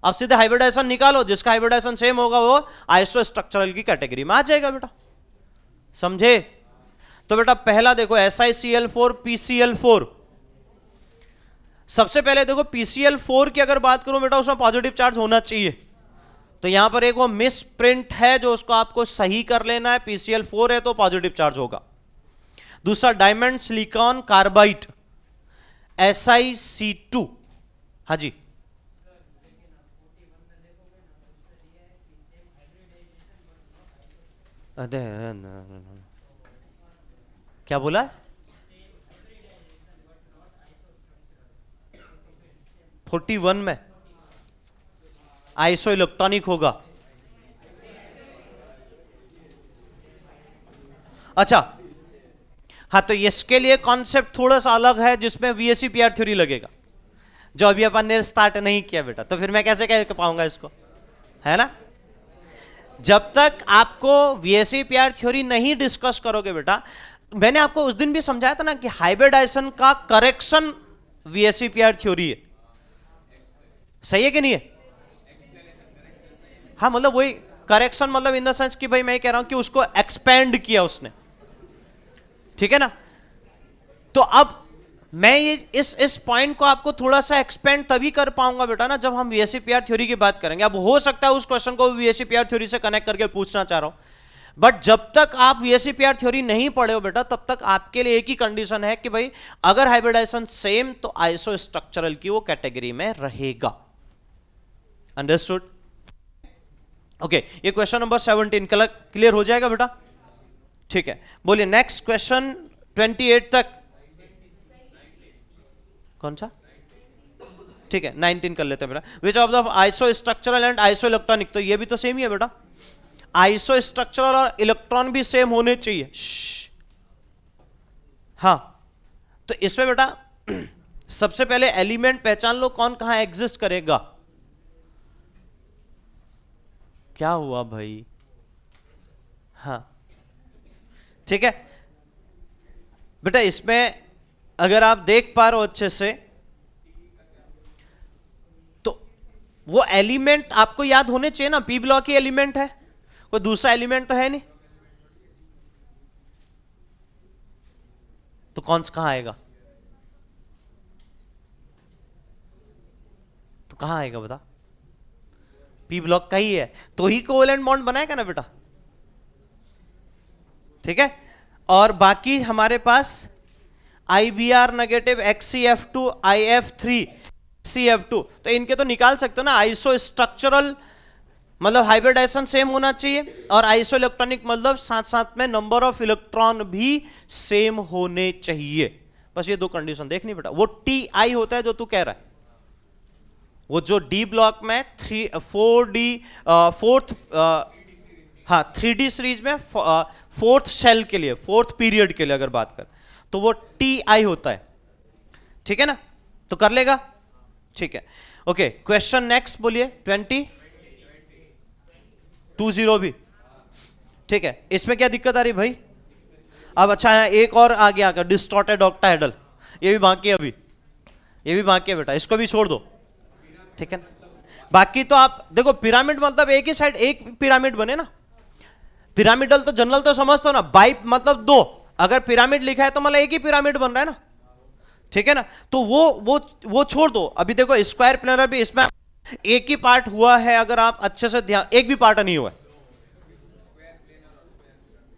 अब सीधे हाइब्रिडाइजेशन निकालो, जिसका हाइब्रिडाइजेशन सेम होगा वो आइसोस्ट्रक्चरल की कैटेगरी में आ जाएगा बेटा, समझे? तो बेटा पहला देखो SiCl4 PCl4। सबसे पहले देखो PCl4 की अगर बात करूं बेटा, उसमें पॉजिटिव चार्ज होना चाहिए, तो यहां पर एक वो मिस प्रिंट है जो उसको आपको सही कर लेना है। PCl4 है तो पॉजिटिव चार्ज होगा। दूसरा डायमंड सिलिकॉन कार्बाइड SiC2। हाँ जी, क्या बोला? फोर्टी 41 में आइसो इलेक्ट्रॉनिक होगा। अच्छा, हाँ, तो इसके लिए कॉन्सेप्ट थोड़ा सा अलग है, जिसमें VSEPR थ्योरी लगेगा, जो अभी अपन ने स्टार्ट नहीं किया बेटा, तो फिर मैं कैसे कह पाऊंगा इसको, है ना? जब तक आपको VSEPR थ्योरी नहीं डिस्कस करोगे बेटा, मैंने आपको उस दिन भी समझाया था ना कि हाइब्रिडाइजेशन का करेक्शन VSEPR थ्योरी है, सही है कि नहीं है? हाँ, मतलब वही करेक्शन, मतलब इन द सेंस कि भाई मैं कह रहा हूं कि उसको एक्सपेंड किया उसने, ठीक है ना? तो अब मैं ये इस पॉइंट को आपको थोड़ा सा एक्सपेंड तभी कर पाऊंगा बेटा ना, जब हम VSEPR थ्योरी की बात करेंगे। अब हो सकता है उस क्वेश्चन को VSEPR थ्योरी से कनेक्ट करके पूछना चाह रहा हूं, बट जब तक आप VSEPR थ्योरी नहीं पढ़े हो बेटा, तब तक आपके लिए एक ही कंडीशन है कि भाई अगर हाइब्रिडाइजेशन सेम तो आइसो स्ट्रक्चरल की वो कैटेगरी में रहेगा। अंडरस्टूड? ओके, ये क्वेश्चन नंबर 17 क्लियर हो जाएगा बेटा? ठीक है, बोलिए नेक्स्ट क्वेश्चन 28 तक। कौन सा? ठीक है, 19 कर लेते हैं बेटा। विच of the iso structural and iso electronic, तो ये भी तो सेम ही है बेटा, आइसो स्ट्रक्चरल और इलेक्ट्रॉन भी सेम होने चाहिए। हाँ, तो इसमें बेटा सबसे पहले एलिमेंट पहचान लो कौन कहां एग्जिस्ट करेगा। क्या हुआ भाई? हाँ, ठीक है बेटा, इसमें अगर आप देख पा रहे हो अच्छे से, तो वो एलिमेंट आपको याद होने चाहिए ना, पी ब्लॉक ही एलिमेंट है, कोई दूसरा एलिमेंट तो है नहीं, तो कौन सा कहां आएगा? तो कहां आएगा बता? पी ब्लॉक का ही है, तो ही कोवेलेंट बॉन्ड बनाएगा ना बेटा, ठीक है? और बाकी हमारे पास IBr negative, XCF2, IF3, CF2, तो इनके तो निकाल सकते हो ना। आइसो स्ट्रक्चरल मतलब हाइब्रिडाइजेशन सेम होना चाहिए, और आइसो इलेक्ट्रॉनिक मतलब साथ साथ में नंबर ऑफ इलेक्ट्रॉन भी सेम होने चाहिए। बस ये दो कंडीशन देखनी बेटा। वो TI होता है जो तू कह रहा है, वो जो D ब्लॉक में 3D सीरीज में फोर्थ शेल के लिए, फोर्थ पीरियड के लिए अगर बात कर, तो वो TI होता है, ठीक है ना? तो कर लेगा, ठीक है, ओके, क्वेश्चन नेक्स्ट बोलिए। 20 भी ठीक है। इसमें क्या दिक्कत आ रही भाई? अब अच्छा है, एक और आ गया डिस्टॉर्टेड ऑक्टाहेड्रल, ये भी बाकी है, अभी ये भी बाकी है बेटा, इसको भी छोड़ दो, ठीक है ना। बाकी तो आप देखो, पिरामिड मतलब एक ही साइड एक पिरामिड बने ना। पिरामिडल तो जनरल तो समझते हो ना, बाई मतलब दो, अगर पिरामिड लिखा है तो मतलब एक ही पिरामिड बन रहा है ना, ठीक है ना। तो वो छोड़ दो। अभी देखो स्क्वायर प्लेनर भी, इसमें एक ही पार्ट हुआ है, अगर आप अच्छे से ध्यान, एक भी पार्ट नहीं हुआ है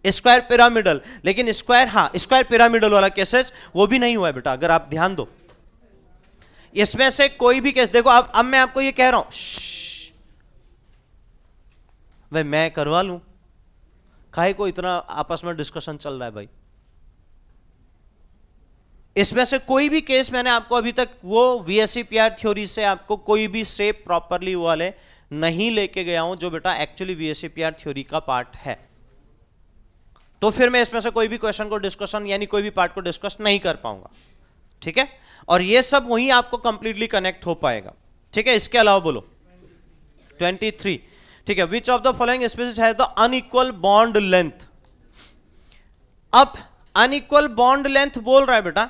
स्क्वायर पिरामिडल, लेकिन स्क्वायर, हाँ स्क्वायर पिरामिडल वाला केसेस वो भी नहीं हुआ है बेटा, अगर आप ध्यान दो। इसमें से कोई भी केस देखो, अब मैं आपको ये कह रहा हूं, भाई मैं करवा लूं, काहे को इतना आपस में डिस्कशन चल रहा है भाई। इसमें से कोई भी केस मैंने आपको अभी तक वो VSEPR थ्योरी से आपको कोई भी स्टेप प्रॉपरली वाले नहीं लेके गया हूं, जो बेटा एक्चुअली VSEPR थ्योरी का पार्ट है। तो फिर मैं इसमें से कोई भी क्वेश्चन को डिस्कशन यानी कोई भी पार्ट को डिस्कस नहीं कर पाऊंगा, ठीक है। और ये सब वहीं आपको कंप्लीटली कनेक्ट हो पाएगा, ठीक है। इसके अलावा बोलो 23, ठीक है। Which of the following species has the unequal bond length. अब अनइक्वल बॉन्ड लेंथ बोल रहा है बेटा,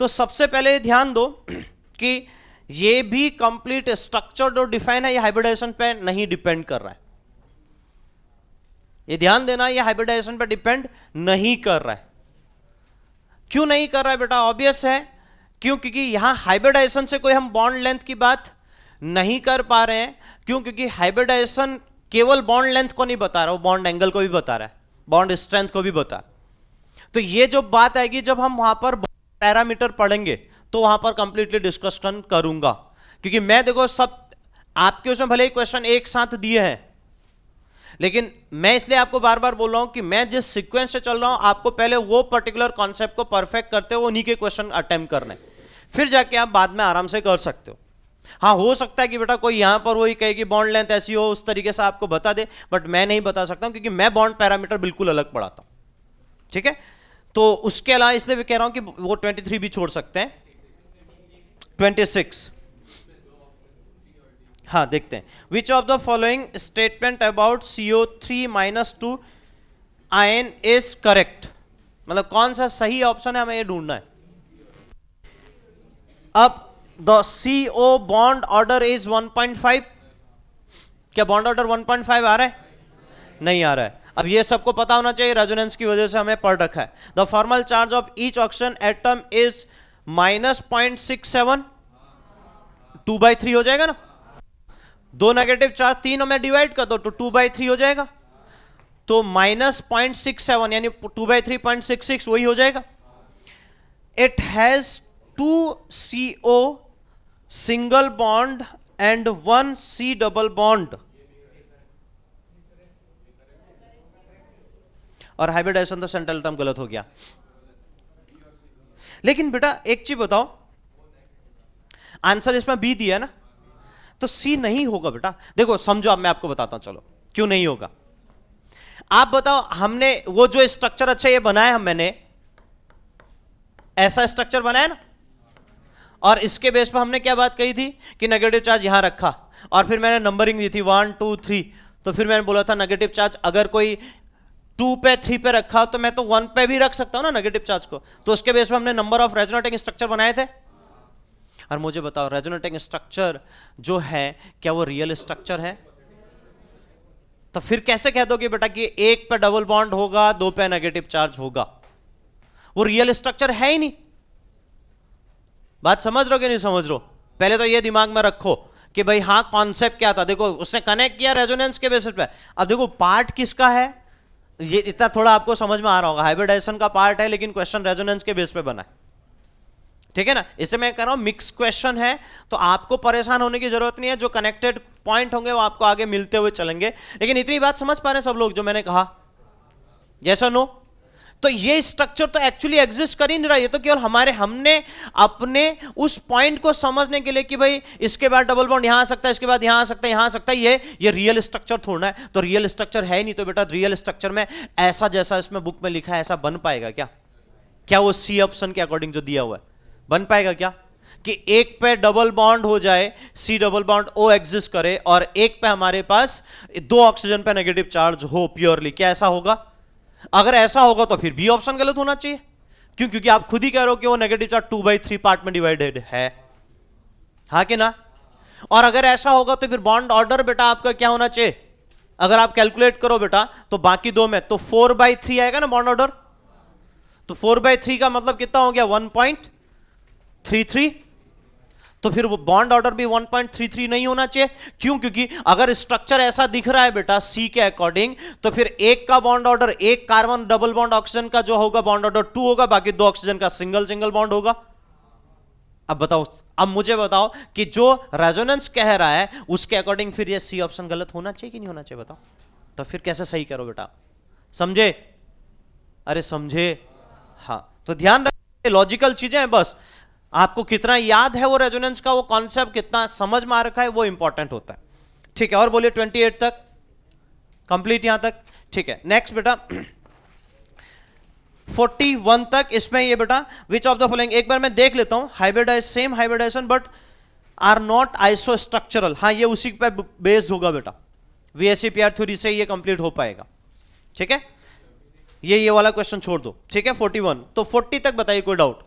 तो सबसे पहले ध्यान दो कि ये भी कंप्लीट स्ट्रक्चर जो डिफाइन है, ये हाइब्रिडाइजेशन पे नहीं डिपेंड कर रहा है। ये ध्यान देना, ये हाइब्रिडाइजेशन पे डिपेंड नहीं कर रहा है। क्यों नहीं कर रहा है बेटा? ऑब्वियस है, क्यों? क्योंकि यहां हाइब्रिडाइजेशन से कोई हम बॉन्ड लेंथ की बात नहीं कर पा रहे हैं। क्यों? क्योंकि हाइब्रिडाइजेशन केवल बॉन्ड लेंथ को नहीं बता रहा, वो बॉन्ड एंगल को भी बता रहा है, बॉन्ड स्ट्रेंथ को भी बता रहा है। तो ये जो बात आएगी जब हम वहां पर पैरामीटर पढ़ेंगे, तो वहां पर कंप्लीटली डिस्कशन करूंगा। क्योंकि मैं देखो सब आपके उसमें भले ही क्वेश्चन एक साथ दिए हैं, लेकिन मैं इसलिए आपको बार बार बोल रहा हूं कि मैं जिस सीक्वेंस से चल रहा हूं, आपको पहले वो पर्टिकुलर कॉन्सेप्ट को परफेक्ट करते हो, उन्हीं के क्वेश्चन अटेम्प्ट करने, फिर जाके आप बाद में आराम से कर सकते हो। हाँ, हो सकता है कि बेटा कोई यहां पर वही कहे कि बॉन्ड लेंथ ऐसी हो, उस तरीके से आपको बता दे, बट मैं नहीं बता सकता हूं, क्योंकि मैं बॉन्ड पैरामीटर बिल्कुल अलग पढ़ाता हूं, ठीक है। तो उसके अलावा इसलिए भी कह रहा हूं कि वो 23 भी छोड़ सकते हैं। 26, हाँ देखते हैं। विच of the following statement about CO3-2 ion is correct, मतलब कौन सा सही ऑप्शन है, हमें ये ढूंढना है। अब the CO bond order is 1.5, क्या बॉन्ड ऑर्डर 1.5 आ रहा है? नहीं आ रहा है। अब ये सबको पता होना चाहिए, रेजोनेंस की वजह से हमें पढ़ रखा है। The formal charge of each oxygen atom is -0.67, 2/3 हो जाएगा ना। दो नेगेटिव चार्ज 3 में डिवाइड कर दो तो 2/3 हो जाएगा, तो -0.67 यानी 2/3.66 वही हो जाएगा। It has 2 CO single bond and 1 C double bond, और हाइब्रिडाइजेशन तो सेंट्रल टर्म गलत हो गया। लेकिन बेटा एक चीज बताओ, आंसर इसमें बी दिया है ना, तो सी नहीं होगा बेटा। देखो समझो, अब मैं आपको बताता हूं, चलो क्यों नहीं होगा। आप बताओ, हमने वो जो स्ट्रक्चर अच्छा ये बनाया, मैंने ऐसा स्ट्रक्चर बनाया ना, और इसके बेस पर हमने क्या बात कही थी कि नेगेटिव चार्ज यहां रखा, और फिर मैंने नंबरिंग दी थी 1 2 3। तो फिर मैंने बोला था नेगेटिव चार्ज अगर कोई 2 पे 3 पे रखा तो मैं तो 1 पे भी रख सकता हूं ना नेगेटिव चार्ज को। तो उसके बेस पर हमने नंबर ऑफ रेजोनेटिंग स्ट्रक्चर बनाए थे। और मुझे बताओ, रेजोनेटिंग स्ट्रक्चर जो है क्या वो रियल स्ट्रक्चर है? तो फिर कैसे कह दोगे बेटा कि 1 पे डबल बॉन्ड होगा, 2 पे नेगेटिव चार्ज होगा? वो रियल स्ट्रक्चर है ही नहीं। बात समझ रहे हो कि नहीं समझ रहे हो? पहले तो ये दिमाग में रखो कि भाई हाँ, कॉन्सेप्ट क्या था। देखो उसने कनेक्ट किया रेजोनेंस के बेसिस पे। अब देखो पार्ट किसका है, ये इतना थोड़ा आपको समझ में आ रहा होगा। हाइब्रिडाइजेशन का पार्ट है, लेकिन क्वेश्चन रेजोनेंस के बेस पे बना है, ठीक है ना। इससे मैं कह रहा हूं मिक्स क्वेश्चन है, तो आपको परेशान होने की जरूरत नहीं है। जो कनेक्टेड पॉइंट होंगे वो आपको आगे मिलते हुए चलेंगे। लेकिन इतनी बात समझ पा रहे हैं सब लोग जो मैंने कहा? यस और नो? तो ये स्ट्रक्चर तो एक्चुअली एग्जिस्ट कर ही नहीं रहा, ये तो केवल हमने अपने उस पॉइंट को समझने के लिए कि भाई इसके बाद डबल बॉन्ड यहां आ सकता है, इसके बाद यहां आ सकता है, यहां आ सकता है, ये रियल स्ट्रक्चर थोड़ा है। तो रियल स्ट्रक्चर है ही नहीं, तो बेटा रियल स्ट्रक्चर में ऐसा जैसा इसमें बुक में लिखा है ऐसा बन पाएगा क्या? क्या वो सी ऑप्शन के अकॉर्डिंग जो दिया हुआ है बन पाएगा क्या? कि एक पे डबल बॉन्ड हो जाए, C double bond O exist करे, और एक पे हमारे पास दो ऑक्सीजन पे नेगेटिव चार्ज हो प्योरली, क्या ऐसा होगा? अगर ऐसा होगा तो फिर बी ऑप्शन गलत होना चाहिए। क्यों? क्योंकि आप खुद ही कह रहे हो कि वो नेगेटिव चार्ज 2/3 पार्ट में डिवाइडेड है, हाँ कि ना? और अगर ऐसा होगा तो फिर बॉन्ड ऑर्डर बेटा आपका क्या होना चाहिए? अगर आप कैलकुलेट करो बेटा तो बाकी दो में तो 4/3 आएगा ना बॉन्ड ऑर्डर। तो 4/3 का मतलब कितना हो गया? 1.33। तो फिर वो बॉन्ड ऑर्डर भी 1.33 नहीं होना चाहिए। क्यों? क्योंकि अगर स्ट्रक्चर ऐसा दिख रहा है बेटा सी के अकॉर्डिंग, तो फिर एक का बॉन्ड ऑर्डर, एक कार्बन डबल बॉन्ड ऑक्सीजन का जो होगा बॉन्ड ऑर्डर 2 होगा, बाकी दो ऑक्सीजन का सिंगल सिंगल बॉन्ड होगा। अब बताओ, अब मुझे बताओ कि जो रेजोनेंस कह रहा है उसके अकॉर्डिंग फिर ये सी ऑप्शन गलत होना चाहिए कि नहीं होना चाहिए? बताओ तो फिर कैसे सही करो बेटा? समझे? अरे समझे? हाँ, तो ध्यान रखिए, लॉजिकल चीजें हैं, बस आपको कितना याद है वो रेजोनेंस का वो कॉन्सेप्ट, कितना समझ में आ रखा है, वो इंपॉर्टेंट होता है। ठीक है, और बोलिए 28 तक कंप्लीट यहां तक। ठीक है, नेक्स्ट बेटा 41 तक। इसमें ये बेटा विच ऑफ द फॉलोइंग, एक बार मैं देख लेता हूं, hybridize same hybridization but are not isostructural. हाँ, ये उसी पे बेस्ड होगा बेटा, वीएसईपीआर थ्योरी से ये कंप्लीट हो पाएगा। ठीक है, ये वाला क्वेश्चन छोड़ दो। ठीक है, 41 तो 40 तक बताइए, कोई डाउट?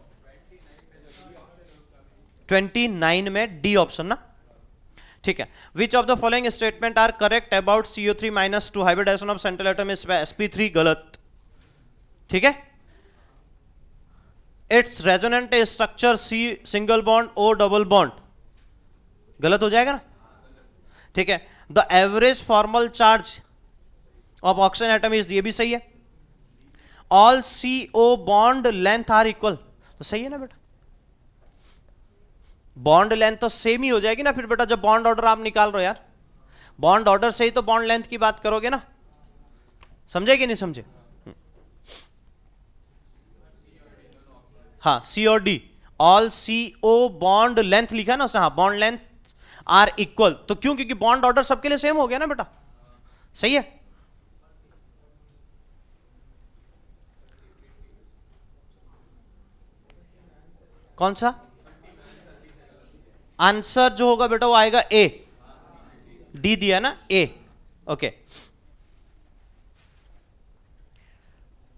29 में डी ऑप्शन ना। ठीक है, which of the following statement are correct about CO3-2 hybridization of central atom is sp3 गलत। ठीक है, it's resonant structure C single bond O double bond गलत हो जाएगा ना। ठीक है, the average formal charge of oxygen atom is, ये भी सही है। All CO bond length are equal, तो सही है ना बेटा? बॉन्ड लेंथ तो सेम ही हो जाएगी ना फिर बेटा, जब बॉन्ड ऑर्डर आप निकाल रहे हो यार, बॉन्ड ऑर्डर से ही तो बॉन्ड लेंथ की बात करोगे ना। समझे कि नहीं समझे? हाँ, सी और D, all CO bond length लिखा है ना उसने, हाँ, बॉन्ड लेंथ आर इक्वल। तो क्यों? क्योंकि बॉन्ड ऑर्डर सबके लिए सेम हो गया ना बेटा। सही है, कौन सा आंसर जो होगा बेटा वो आएगा ए, डी दिया ना, ए। Okay,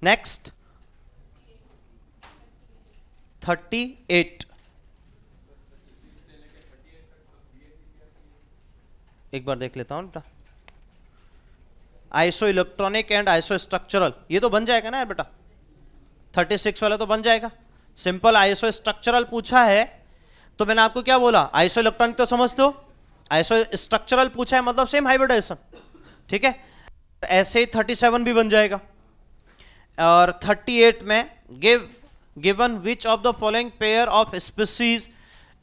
next 38। एक बार देख लेता हूं बेटा, iso electronic and iso structural, ये तो बन जाएगा ना यार बेटा, 36 वाला तो बन जाएगा। सिंपल आइसो स्ट्रक्चरल पूछा है तो मैंने आपको क्या बोला, आइसो इलेक्ट्रॉनिक तो समझते हो, आइसो स्ट्रक्चरल पूछा है मतलब सेम हाइब्रिडाइजेशन। ठीक है, ऐसे ही 37 भी बन जाएगा। और 38 में given which of the following pair of species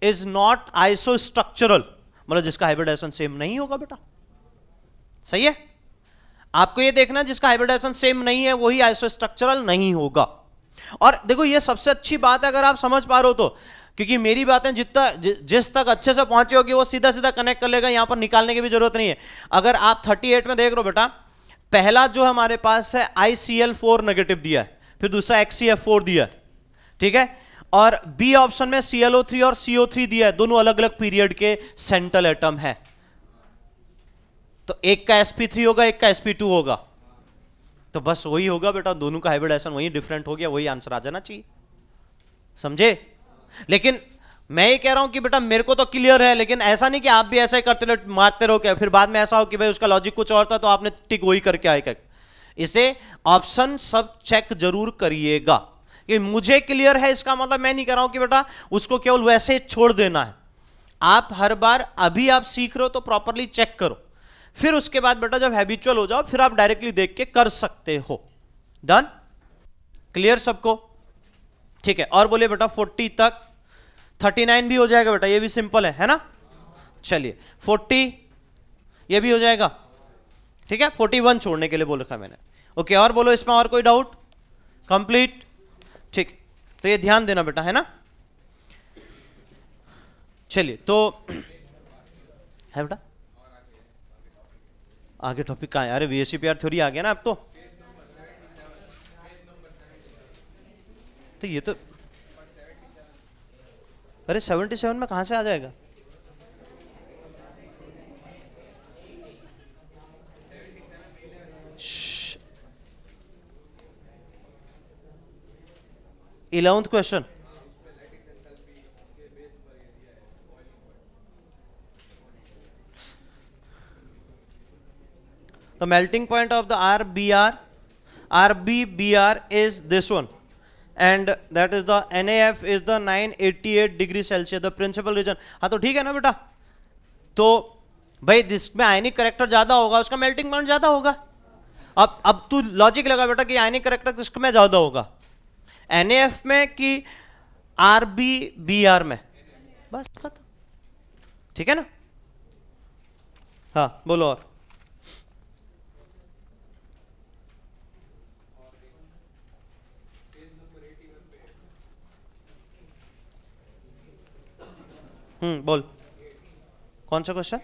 is not iso structural, मतलब जिसका हाइब्रिडाइजेशन सेम नहीं होगा बेटा। सही है, आपको ये देखना जिसका हाइब्रिडाइजेशन सेम नहीं है वही आइसो स्ट्रक्चरल नहीं होगा। और देखो ये सबसे अच्छी बात है अगर आप समझ पा रहे हो तो, क्योंकि मेरी बातें जिस तक अच्छे से पहुंची होगी वो सीधा सीधा कनेक्ट कर लेगा, यहां पर निकालने की भी जरूरत नहीं है। अगर आप 38 में देख रहे हो बेटा, पहला जो हमारे पास है ICl4 नेगेटिव दिया है, फिर दूसरा HCF4 दिया है। ठीक है, और बी ऑप्शन में ClO3 और CO3 दिया है, दोनों अलग अलग पीरियड के सेंट्रल एटम है। तो एक का sp3 होगा, एक का sp2 होगा, तो बस वही होगा बेटा, दोनों का हाइब्रिडाइजेशन वही डिफरेंट हो गया, वही आंसर आ जाना चाहिए। समझे? लेकिन मैं ये कह रहा हूं कि बेटा मेरे को तो क्लियर है, लेकिन ऐसा नहीं कि आप भी ऐसा ही करते रहो, मारते रहो क्या, फिर बाद में ऐसा हो कि भाई उसका लॉजिक कुछ और था तो आपने टिक वही करके आएगा। इसे ऑप्शन सब चेक जरूर करिएगा कि मुझे क्लियर है, इसका मतलब मैं नहीं कह रहा हूं कि बेटा उसको केवल वैसे छोड़ देना है। आप हर बार अभी आप सीख रहे हो तो प्रॉपरली चेक करो, फिर उसके बाद बेटा जब हैबिचुअल हो जाओ फिर आप डायरेक्टली देख के कर सकते हो। डन? क्लियर सबको? ठीक है, और बोलिए बेटा 40 तक। 39 भी हो जाएगा बेटा, ये भी सिंपल है ना। चलिए 40 ये भी हो जाएगा। ठीक है, 41 छोड़ने के लिए बोल रखा मैंने। ओके, और बोलो इसमें और कोई डाउट? कंप्लीट? ठीक, तो ये ध्यान देना बेटा, है ना। चलिए तो है बेटा, आगे टॉपिक कहाँ है? अरे वीएसईपीआर थ्योरी आ गया ना अब तो ये तो अरे 77 में कहां से आ जाएगा? Eleventh question, the melting point of the RBBR is this one, and that is the NAF is the 988 degree Celsius, the principal reason. हाँ तो ठीक है ना बेटा, तो भाई जिसमें आयनिक करेक्टर ज्यादा होगा उसका मेल्टिंग पॉइंट ज्यादा होगा। अब तू लॉजिक लगा बेटा कि आयनिक करेक्टर किसमें ज्यादा होगा, NAF में कि RBBR में, बस खत्म, ठीक है ना। हाँ बोलो और। बोल कौन सा question?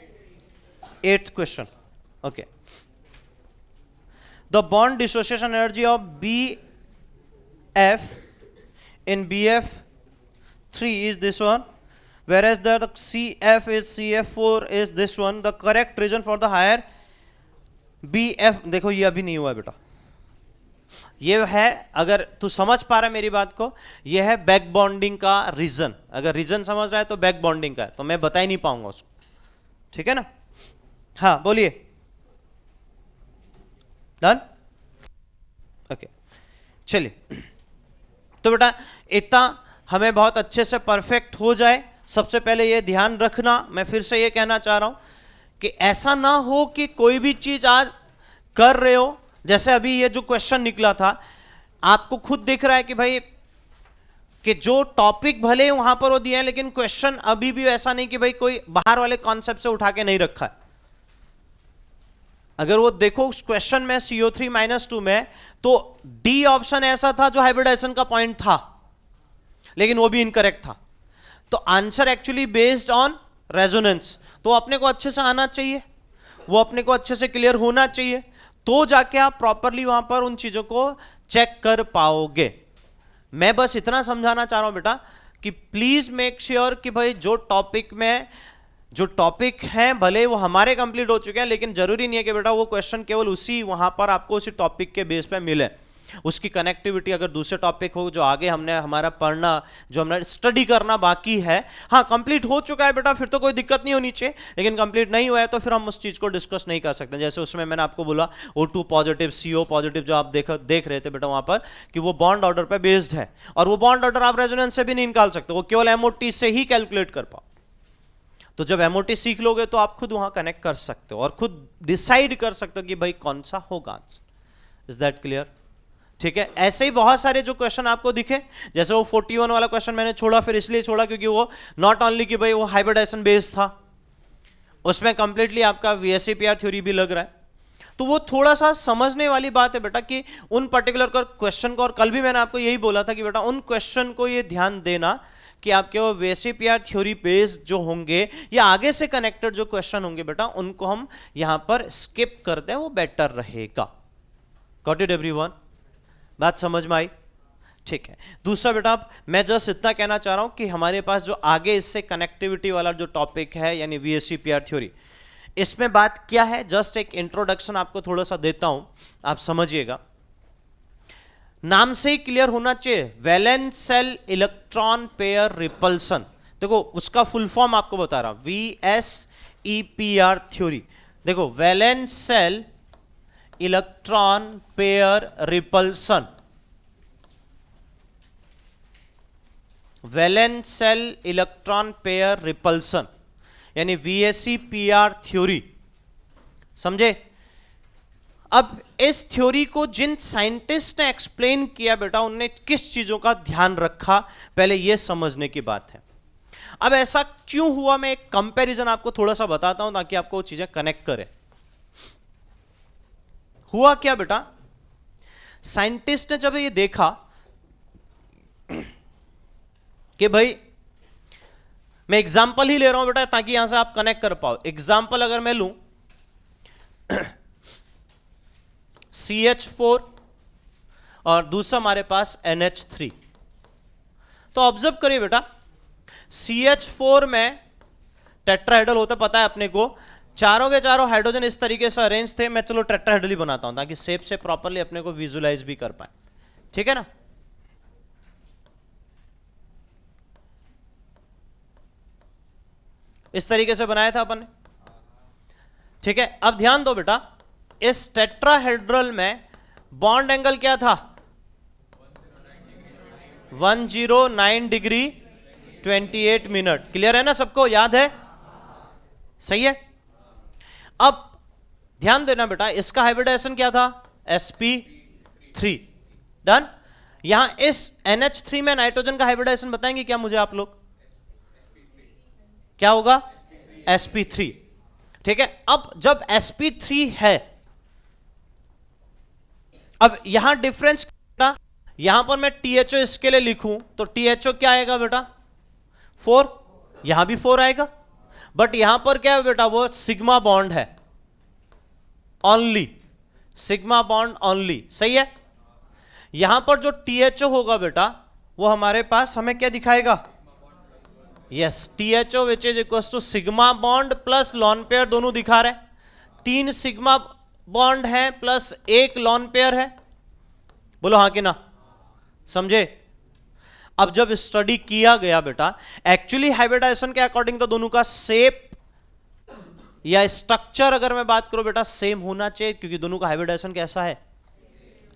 8th question, okay. The bond dissociation energy of BF in BF3 is this one, whereas the CF is CF4 is this one. The correct reason for the higher BF, देखो ये अभी नहीं हुआ बेटा, ये है, अगर तू समझ पा रहा है मेरी बात को, ये है बैक बॉन्डिंग का रीजन। अगर रीजन समझ रहा है तो बैक बॉन्डिंग का है, तो मैं बता ही नहीं पाऊंगा उसको, ठीक है ना। हाँ बोलिए, डन, ओके चलिए। तो बेटा इतना हमें बहुत अच्छे से परफेक्ट हो जाए, सबसे पहले ये ध्यान रखना, मैं फिर से ये कहना चाह रहा हूं कि ऐसा ना हो कि कोई भी चीज आज कर रहे हो, जैसे अभी ये जो क्वेश्चन निकला था, आपको खुद दिख रहा है कि भाई कि जो टॉपिक भले वहां पर वो दिए हैं, लेकिन क्वेश्चन अभी भी ऐसा नहीं कि भाई कोई बाहर वाले कॉन्सेप्ट से उठा के नहीं रखा है। अगर वो देखो उस क्वेश्चन में CO3-2 में, तो डी ऑप्शन ऐसा था जो हाइब्रिडाइजेशन का पॉइंट था, लेकिन वो भी इनकरेक्ट था। तो answer actually based on resonance, तो अपने को अच्छे से आना चाहिए, वो अपने को अच्छे से क्लियर होना चाहिए, तो जाके आप प्रॉपरली वहां पर उन चीजों को चेक कर पाओगे। मैं बस इतना समझाना चाह रहा हूं बेटा कि प्लीज मेक श्योर कि भाई जो टॉपिक है भले वो हमारे कंप्लीट हो चुके हैं, लेकिन जरूरी नहीं है कि बेटा वो क्वेश्चन केवल उसी वहां पर आपको उसी टॉपिक के बेस पे मिले। उसकी कनेक्टिविटी अगर दूसरे टॉपिक हो जो आगे हमने हमारा पढ़ना, जो हमारा स्टडी करना बाकी है, हाँ कंप्लीट हो चुका है बेटा, फिर तो कोई दिक्कत नहीं होनी चाहिए, लेकिन कंप्लीट नहीं हुआ है तो फिर हम उस चीज को डिस्कस नहीं कर सकते। जैसे उसमें मैंने आपको बोला O2 पॉजिटिव, CO पॉजिटिव जो आप देख रहे थे बेटा वहां पर, कि वो बॉन्ड ऑर्डर पर बेस्ड है, और वो बॉन्ड ऑर्डर आप रेजोनेंस से भी नहीं निकाल सकते, वो केवल MOT से ही कैलकुलेट कर पाओ। तो जब MOT सीख लोगे तो आप खुद वहां कनेक्ट कर सकते हो और खुद डिसाइड कर सकते हो कि भाई कौन सा होगा आंसर। Is that clear? ठीक है। ऐसे ही बहुत सारे जो क्वेश्चन आपको दिखे, जैसे वो 41 वाला क्वेश्चन मैंने छोड़ा, फिर इसलिए छोड़ा क्योंकि वो नॉट ओनली कि भाई वो हाइब्रिडाइजेशन बेस्ड था, उसमें कंप्लीटली आपका VSEPR थ्योरी भी लग रहा है, तो वो थोड़ा सा समझने वाली बात है बेटा कि उन पर्टिकुलर क्वेश्चन को, और कल भी मैंने आपको यही बोला था कि बेटा उन क्वेश्चन को ये ध्यान देना कि आपके वो VSEPR थ्योरी बेस्ड जो होंगे या आगे से कनेक्टेड जो क्वेश्चन होंगे बेटा, उनको हम यहां पर स्किप कर दें, वो बेटर रहेगा। Got it everyone? बात समझ में आई? ठीक है। दूसरा बेटा मैं जस्ट इतना कहना चाह रहा हूं कि हमारे पास जो आगे इससे कनेक्टिविटी वाला जो टॉपिक है यानी VSEPR थ्योरी, इसमें बात क्या है, जस्ट एक इंट्रोडक्शन आपको थोड़ा सा देता हूं, आप समझिएगा। नाम से ही क्लियर होना चाहिए, valence shell electron pair repulsion. देखो उसका फुल फॉर्म आपको बता रहा हूं, VSEPR थ्योरी। देखो valence shell electron pair repulsion, valence shell electron pair repulsion यानी VSEPR थ्योरी, समझे? अब इस थ्योरी को जिन साइंटिस्ट ने एक्सप्लेन किया बेटा, उनने किस चीजों का ध्यान रखा, पहले यह समझने की बात है। अब ऐसा क्यों हुआ, मैं एक कंपैरिजन आपको थोड़ा सा बताता हूं ताकि आपको वो चीजें कनेक्ट करें। हुआ क्या बेटा, साइंटिस्ट ने जब ये देखा कि भाई, मैं एग्जांपल ही ले रहा हूं बेटा ताकि यहां से आप कनेक्ट कर पाओ। एग्जांपल अगर मैं लूं CH4 और दूसरा हमारे पास NH3, तो ऑब्जर्व करिए बेटा, CH4 में टेट्राहेड्रल होता पता है अपने को, चारों के चारों हाइड्रोजन इस तरीके से अरेंज थे। मैं चलो टेट्राहेड्रल ही बनाता हूं ताकि शेप से प्रॉपर्ली अपने को विजुलाइज भी कर पाए, ठीक है ना। इस तरीके से बनाया था अपन ने, ठीक है। अब ध्यान दो बेटा, इस टेट्राहेड्रल में बॉन्ड एंगल क्या था? 109 डिग्री 28 मिनट। क्लियर है ना, सबको याद है? सही है। अब ध्यान देना बेटा, इसका हाइब्रिडाइजेशन क्या था? sp3। डन। यहां इस NH3 में नाइट्रोजन का हाइब्रिडाइजेशन बताएंगे क्या मुझे आप लोग? क्या होगा? sp3, ठीक है। अब जब sp3 है, अब यहां डिफरेंस बेटा, यहां पर मैं THO इसके लिए लिखूं तो THO क्या आएगा बेटा? 4। यहां भी 4 आएगा, बट यहां पर क्या है बेटा? वो सिग्मा बॉन्ड है ओनली, सिग्मा बॉन्ड ओनली, सही है। यहां पर जो THO होगा बेटा, वो हमारे पास हमें क्या दिखाएगा? Yes, THO which is equal to sigma bond plus lone pair, दोनों दिखा रहे हैं। 3 सिग्मा बॉन्ड है प्लस 1 लॉन पेयर है। बोलो हाँ कि ना, समझे? अब जब स्टडी किया गया बेटा, एक्चुअली हाइब्रिडाइजेशन के अकॉर्डिंग तो दोनों का शेप या स्ट्रक्चर अगर मैं बात करूं बेटा सेम होना चाहिए, क्योंकि दोनों का हाइब्रिडाइजेशन कैसा है?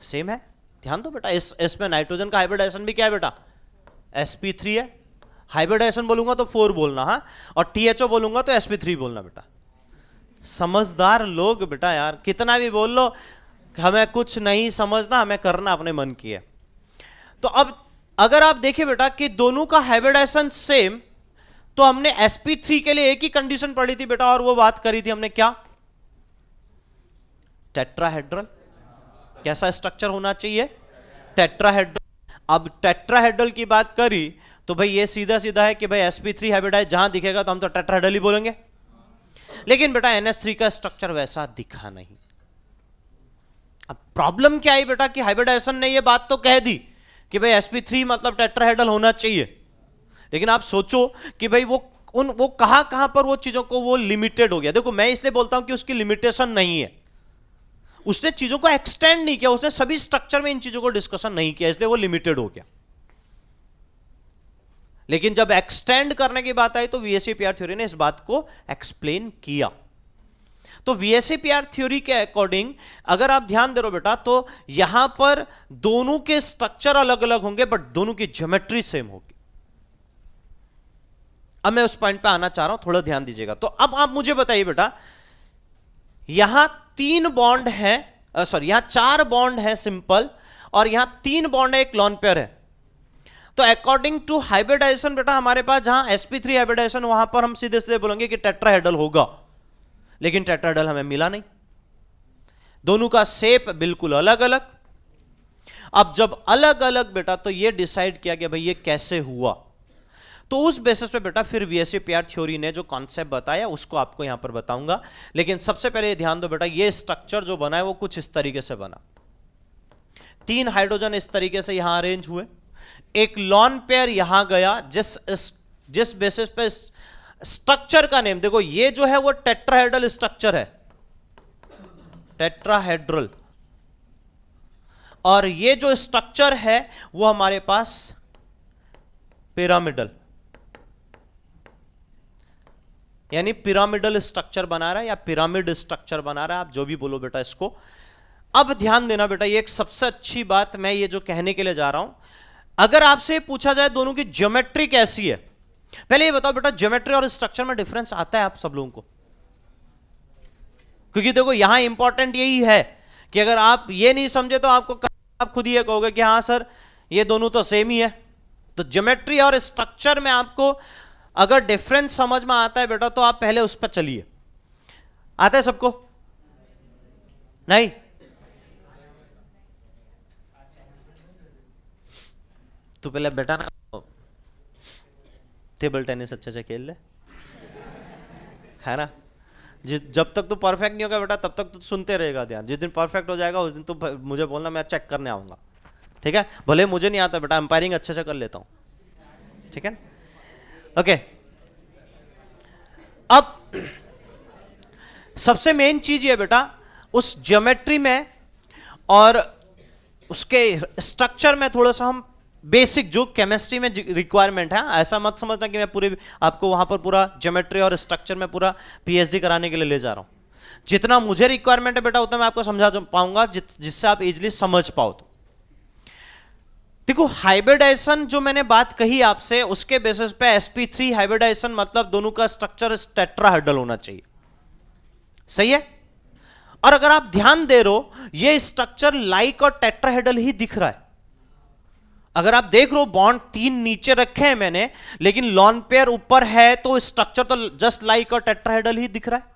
सेम है। ध्यान दो बेटा, इसमें नाइट्रोजन का हाइब्रिडाइजेशन भी क्या है बेटा? sp3 है। हाइब्रिडाइजेशन बोलूंगा तो 4 बोलना, हाँ, और THO बोलूंगा तो sp3 बोलना बेटा। समझदार लोग बेटा यार, कितना भी बोल लो, हमें कुछ नहीं समझना, हमें करना अपने मन की है। तो अब अगर आप देखिए बेटा कि दोनों का हाइब्रिडाइजेशन सेम, तो हमने sp3 के लिए एक ही कंडीशन पढ़ी थी बेटा, और वो बात करी थी हमने क्या? टेट्राहेड्रल। कैसा स्ट्रक्चर होना चाहिए? टेट्राहेड्रल। अब टेट्राहेड्रल की बात करी तो भाई ये सीधा सीधा है कि भाई sp3 हाइब्रिडाइज जहां दिखेगा तो हम तो टेट्राहेड्रल ही बोलेंगे। लेकिन बेटा NH3 का स्ट्रक्चर वैसा दिखा नहीं। अब प्रॉब्लम क्या है बेटा कि हाइब्रिडाइजेशन ने ये बात तो कह दी कि भाई sp3 मतलब टेट्राहेड्रल होना चाहिए, लेकिन आप सोचो कि भाई वो कहां पर वो चीजों को वो लिमिटेड हो गया। देखो मैं इसलिए बोलता हूं कि उसकी लिमिटेशन नहीं है, उसने चीजों को एक्सटेंड नहीं किया, उसने सभी स्ट्रक्चर में इन चीजों को डिस्कशन नहीं किया, इसलिए वो लिमिटेड हो गया। लेकिन जब एक्सटेंड करने की बात आई तो VSEPR थ्योरी ने इस बात को एक्सप्लेन किया। तो VSEPR थ्योरी के अकॉर्डिंग अगर आप ध्यान दे रहे हो बेटा, तो यहां पर दोनों के स्ट्रक्चर अलग अलग होंगे बट दोनों की ज्योमेट्री सेम होगी। अब मैं उस पॉइंट पे आना चाह रहा हूं, थोड़ा ध्यान दीजिएगा। तो अब आप मुझे बताइए बेटा, यहां 3 बॉन्ड है, सॉरी यहां 4 बॉन्ड है सिंपल, और यहां 3 बॉन्ड है, एक लॉन पेयर है। तो अकॉर्डिंग टू हाइब्रिडाइजेशन बेटा हमारे पास जहां sp3 हाइब्रिडाइजेशन, वहां पर हम सीधे सीधे बोलेंगे कि टेट्राहेड्रल होगा, लेकिन टेट्राहेड्रल हमें मिला नहीं, दोनों का शेप बिल्कुल अलग अलग। अब जब अलग अलग बेटा, तो ये डिसाइड किया गया भाई ये कैसे हुआ। तो उस बेसिस पे बेटा फिर VSEPR थ्योरी ने जो कॉन्सेप्ट बताया उसको आपको यहां पर बताऊंगा। लेकिन सबसे पहले ध्यान दो बेटा, ये स्ट्रक्चर जो बना है वो कुछ इस तरीके से बना। 3 हाइड्रोजन इस तरीके से यहां अरेंज हुए, एक लॉन पेयर यहां गया, जिस बेसिस पे स्ट्रक्चर का नेम देखो, ये जो है वो टेट्राहेड्रल स्ट्रक्चर है, टेट्राहेड्रल, और ये जो स्ट्रक्चर है वो हमारे पास पिरामिडल, यानी पिरामिडल स्ट्रक्चर बना रहा है या पिरामिड स्ट्रक्चर बना रहा है, आप जो भी बोलो बेटा इसको। अब ध्यान देना बेटा, ये एक सबसे अच्छी बात मैं ये जो कहने के लिए जा रहा हूं, अगर आपसे पूछा जाए दोनों की ज्योमेट्री कैसी है, पहले ये बताओ बेटा ज्योमेट्री और स्ट्रक्चर में डिफरेंस आता है आप सब लोगों को? क्योंकि देखो यहां इंपॉर्टेंट यही है कि अगर आप ये नहीं समझे तो आप खुद ही ये कहोगे कि हाँ सर ये दोनों तो सेम ही है। तो ज्योमेट्री और स्ट्रक्चर में आपको अगर डिफरेंस समझ में आता है बेटा, तो आप पहले उस पर चलिए। आता है सबको? नहीं? तो पहले बेटा ना टेबल टेनिस अच्छे से खेल ले, है ना। जब तक तू परफेक्ट नहीं होगा बेटा तब तक तू सुनते रहेगा ध्यान, जिस दिन परफेक्ट हो जाएगा उस दिन तो मुझे बोलना, मैं चेक करने आऊंगा, ठीक है। भले मुझे नहीं आता बेटा, अंपायरिंग अच्छे से कर लेता हूं, ठीक है। ओके अब सबसे मेन चीज ये बेटा, उस ज्योमेट्री में और उसके स्ट्रक्चर में थोड़ा सा हम बेसिक जो केमिस्ट्री में रिक्वायरमेंट है, ऐसा मत समझना कि मैं पूरे आपको वहां पर पूरा ज्योमेट्री और स्ट्रक्चर में पूरा पीएचडी कराने के लिए ले जा रहा हूं। जितना मुझे रिक्वायरमेंट है बेटा उतना मैं आपको समझा पाऊंगा जिससे आप इजीली समझ पाओ। तो देखो हाइब्रिडाइजेशन जो मैंने बात कही आपसे, उसके बेसिस पे sp3 हाइब्रिडाइजेशन मतलब दोनों का स्ट्रक्चर टेट्राहेड्रल होना चाहिए, सही है। और अगर आप ध्यान दे रहे हो ये स्ट्रक्चर लाइक और टेट्राहेड्रल ही दिख रहा है। अगर आप देख रहे हो बॉन्ड 3 नीचे रखे हैं मैंने, लेकिन लॉन पेयर ऊपर है, तो स्ट्रक्चर तो जस्ट लाइक और टेट्राहेड्रल ही दिख रहा है,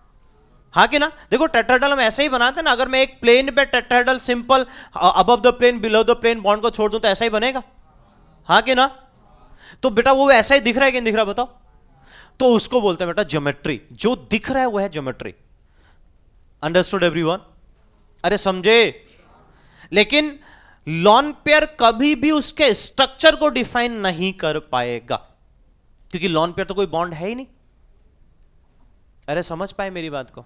हाँ कि ना। देखो टेट्राहेड्रल हम ऐसे ही बनाते हैं ना, अगर मैं एक प्लेन पे tetrahedral simple above the plane below the plane bond को छोड़ दूं तो ऐसा ही बनेगा, हाँ कि ना। तो बेटा वो ऐसा ही दिख रहा है कि नहीं दिख रहा बताओ। तो उसको बोलते हैं बेटा ज्योमेट्री, जो दिख रहा है वो है ज्योमेट्री। Understood everyone? अरे समझे। लेकिन लॉन पेयर कभी भी उसके स्ट्रक्चर को डिफाइन नहीं कर पाएगा, क्योंकि लॉन पेयर तो कोई बॉन्ड है ही नहीं। अरे समझ पाए मेरी बात को?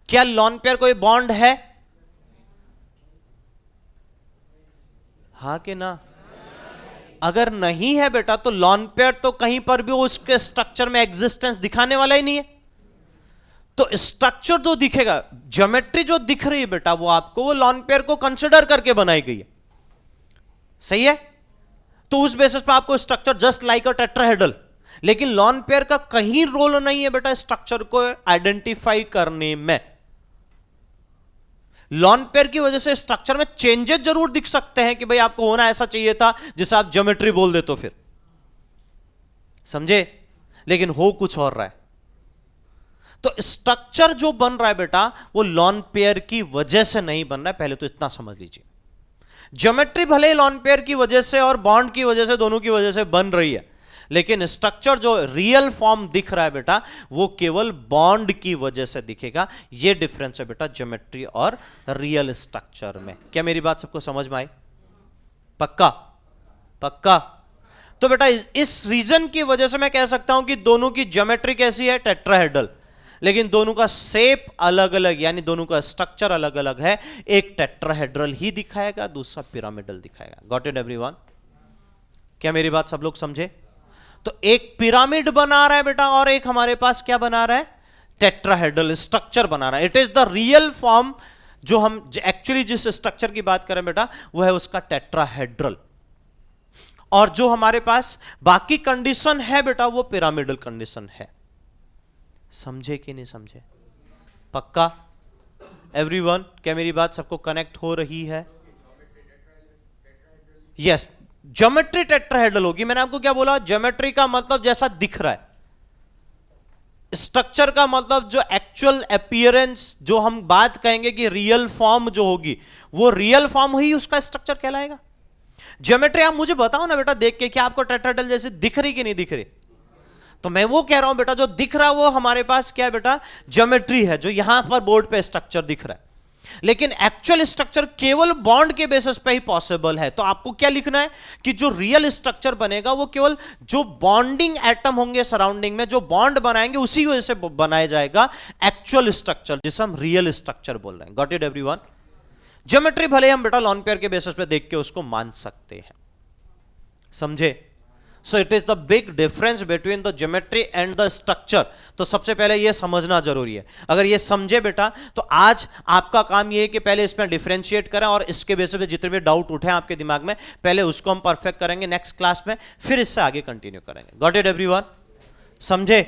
क्या लॉन पेयर कोई बॉन्ड है? हाँ कि ना? अगर नहीं है बेटा तो लॉन पेयर तो कहीं पर भी उसके स्ट्रक्चर में एग्जिस्टेंस दिखाने वाला ही नहीं है। तो स्ट्रक्चर जो दिखेगा, ज्योमेट्री जो दिख रही है बेटा, वो आपको वो लॉन पेयर को कंसिडर करके बनाई गई है, सही है। तो उस बेसिस पर आपको स्ट्रक्चर जस्ट लाइक अ टेट्राहेड्रल, लेकिन लॉन पेयर का कहीं रोल नहीं है बेटा स्ट्रक्चर को आइडेंटिफाई करने में। लॉन पेयर की वजह से स्ट्रक्चर में चेंजेस जरूर दिख सकते हैं कि भाई आपको होना ऐसा चाहिए था, जिसे आप ज्योमेट्री बोल दे तो फिर समझे, लेकिन हो कुछ और रहा है। तो स्ट्रक्चर जो बन रहा है बेटा वो लॉन पेयर की वजह से नहीं बन रहा है, पहले तो इतना समझ लीजिए। ज्योमेट्री भले लॉन पेयर की वजह से और बॉन्ड की वजह से, दोनों की वजह से बन रही है, लेकिन स्ट्रक्चर जो रियल फॉर्म दिख रहा है बेटा वो केवल बॉन्ड की वजह से दिखेगा। ये डिफरेंस है बेटा ज्योमेट्री और रियल स्ट्रक्चर में। क्या मेरी बात सबको समझ में आई? पक्का? पक्का? तो बेटा इस रीजन की वजह से मैं कह सकता हूं कि दोनों की ज्योमेट्री कैसी है? टेट्राहेड्रल, लेकिन दोनों का शेप अलग अलग, यानी दोनों का स्ट्रक्चर अलग अलग है। एक टेट्राहेड्रल ही दिखाएगा, दूसरा पिरामिडल दिखाएगा। Got it everyone? क्या मेरी बात सब लोग समझे? तो एक पिरामिड बना रहा है बेटा और एक हमारे पास क्या बना रहा है? टेट्राहेड्रल स्ट्रक्चर बना रहा है। It is the real form. जो हम एक्चुअली जिस स्ट्रक्चर की बात करें बेटा वो है उसका टेट्राहेड्रल, और जो हमारे पास बाकी कंडीशन है बेटा वो पिरामिडल कंडीशन है। समझे कि नहीं समझे? पक्का एवरीवन? क्या मेरी बात सबको कनेक्ट हो रही है? यस, ज्योमेट्री टेट्राहेड्रल होगी। मैंने आपको क्या बोला? ज्योमेट्री का मतलब जैसा दिख रहा है, स्ट्रक्चर का मतलब जो एक्चुअल अपीयरेंस, जो हम बात कहेंगे कि रियल फॉर्म जो होगी वो रियल फॉर्म ही उसका स्ट्रक्चर कहलाएगा। ज्योमेट्री आप मुझे बताओ ना बेटा देख के, क्या आपको टेट्राहेड्रल जैसे दिख रही कि नहीं दिख रही? तो मैं वो कह रहा हूं बेटा जो दिख रहा है वो हमारे पास क्या है बेटा? ज्योमेट्री है, जो यहां पर बोर्ड पे स्ट्रक्चर दिख रहा है। लेकिन एक्चुअल स्ट्रक्चर केवल बॉन्ड के बेसिस पे ही पॉसिबल है। तो आपको क्या लिखना है कि जो रियल स्ट्रक्चर बनेगा वो केवल जो बॉन्डिंग एटम होंगे सराउंडिंग में, जो बॉन्ड बनाएंगे उसी वजह से बनाया जाएगा एक्चुअल स्ट्रक्चर, जिसे हम रियल स्ट्रक्चर बोल रहे हैं। Got it everyone? ज्योमेट्री भले हम बेटा लॉन पेयर के बेसिस पे देख के उसको मान सकते हैं, समझे? So it is the big difference between the geometry and the structure. तो सबसे पहले ये समझना जरूरी है। अगर ये समझे बेटा तो आज आपका काम ये है कि पहले इसमें डिफरेंशिएट करें, और इसके बेसिस पे जितने भी डाउट उठे आपके दिमाग में पहले उसको हम परफेक्ट करेंगे नेक्स्ट क्लास में, फिर इससे आगे कंटिन्यू करेंगे। Got it everyone? समझे?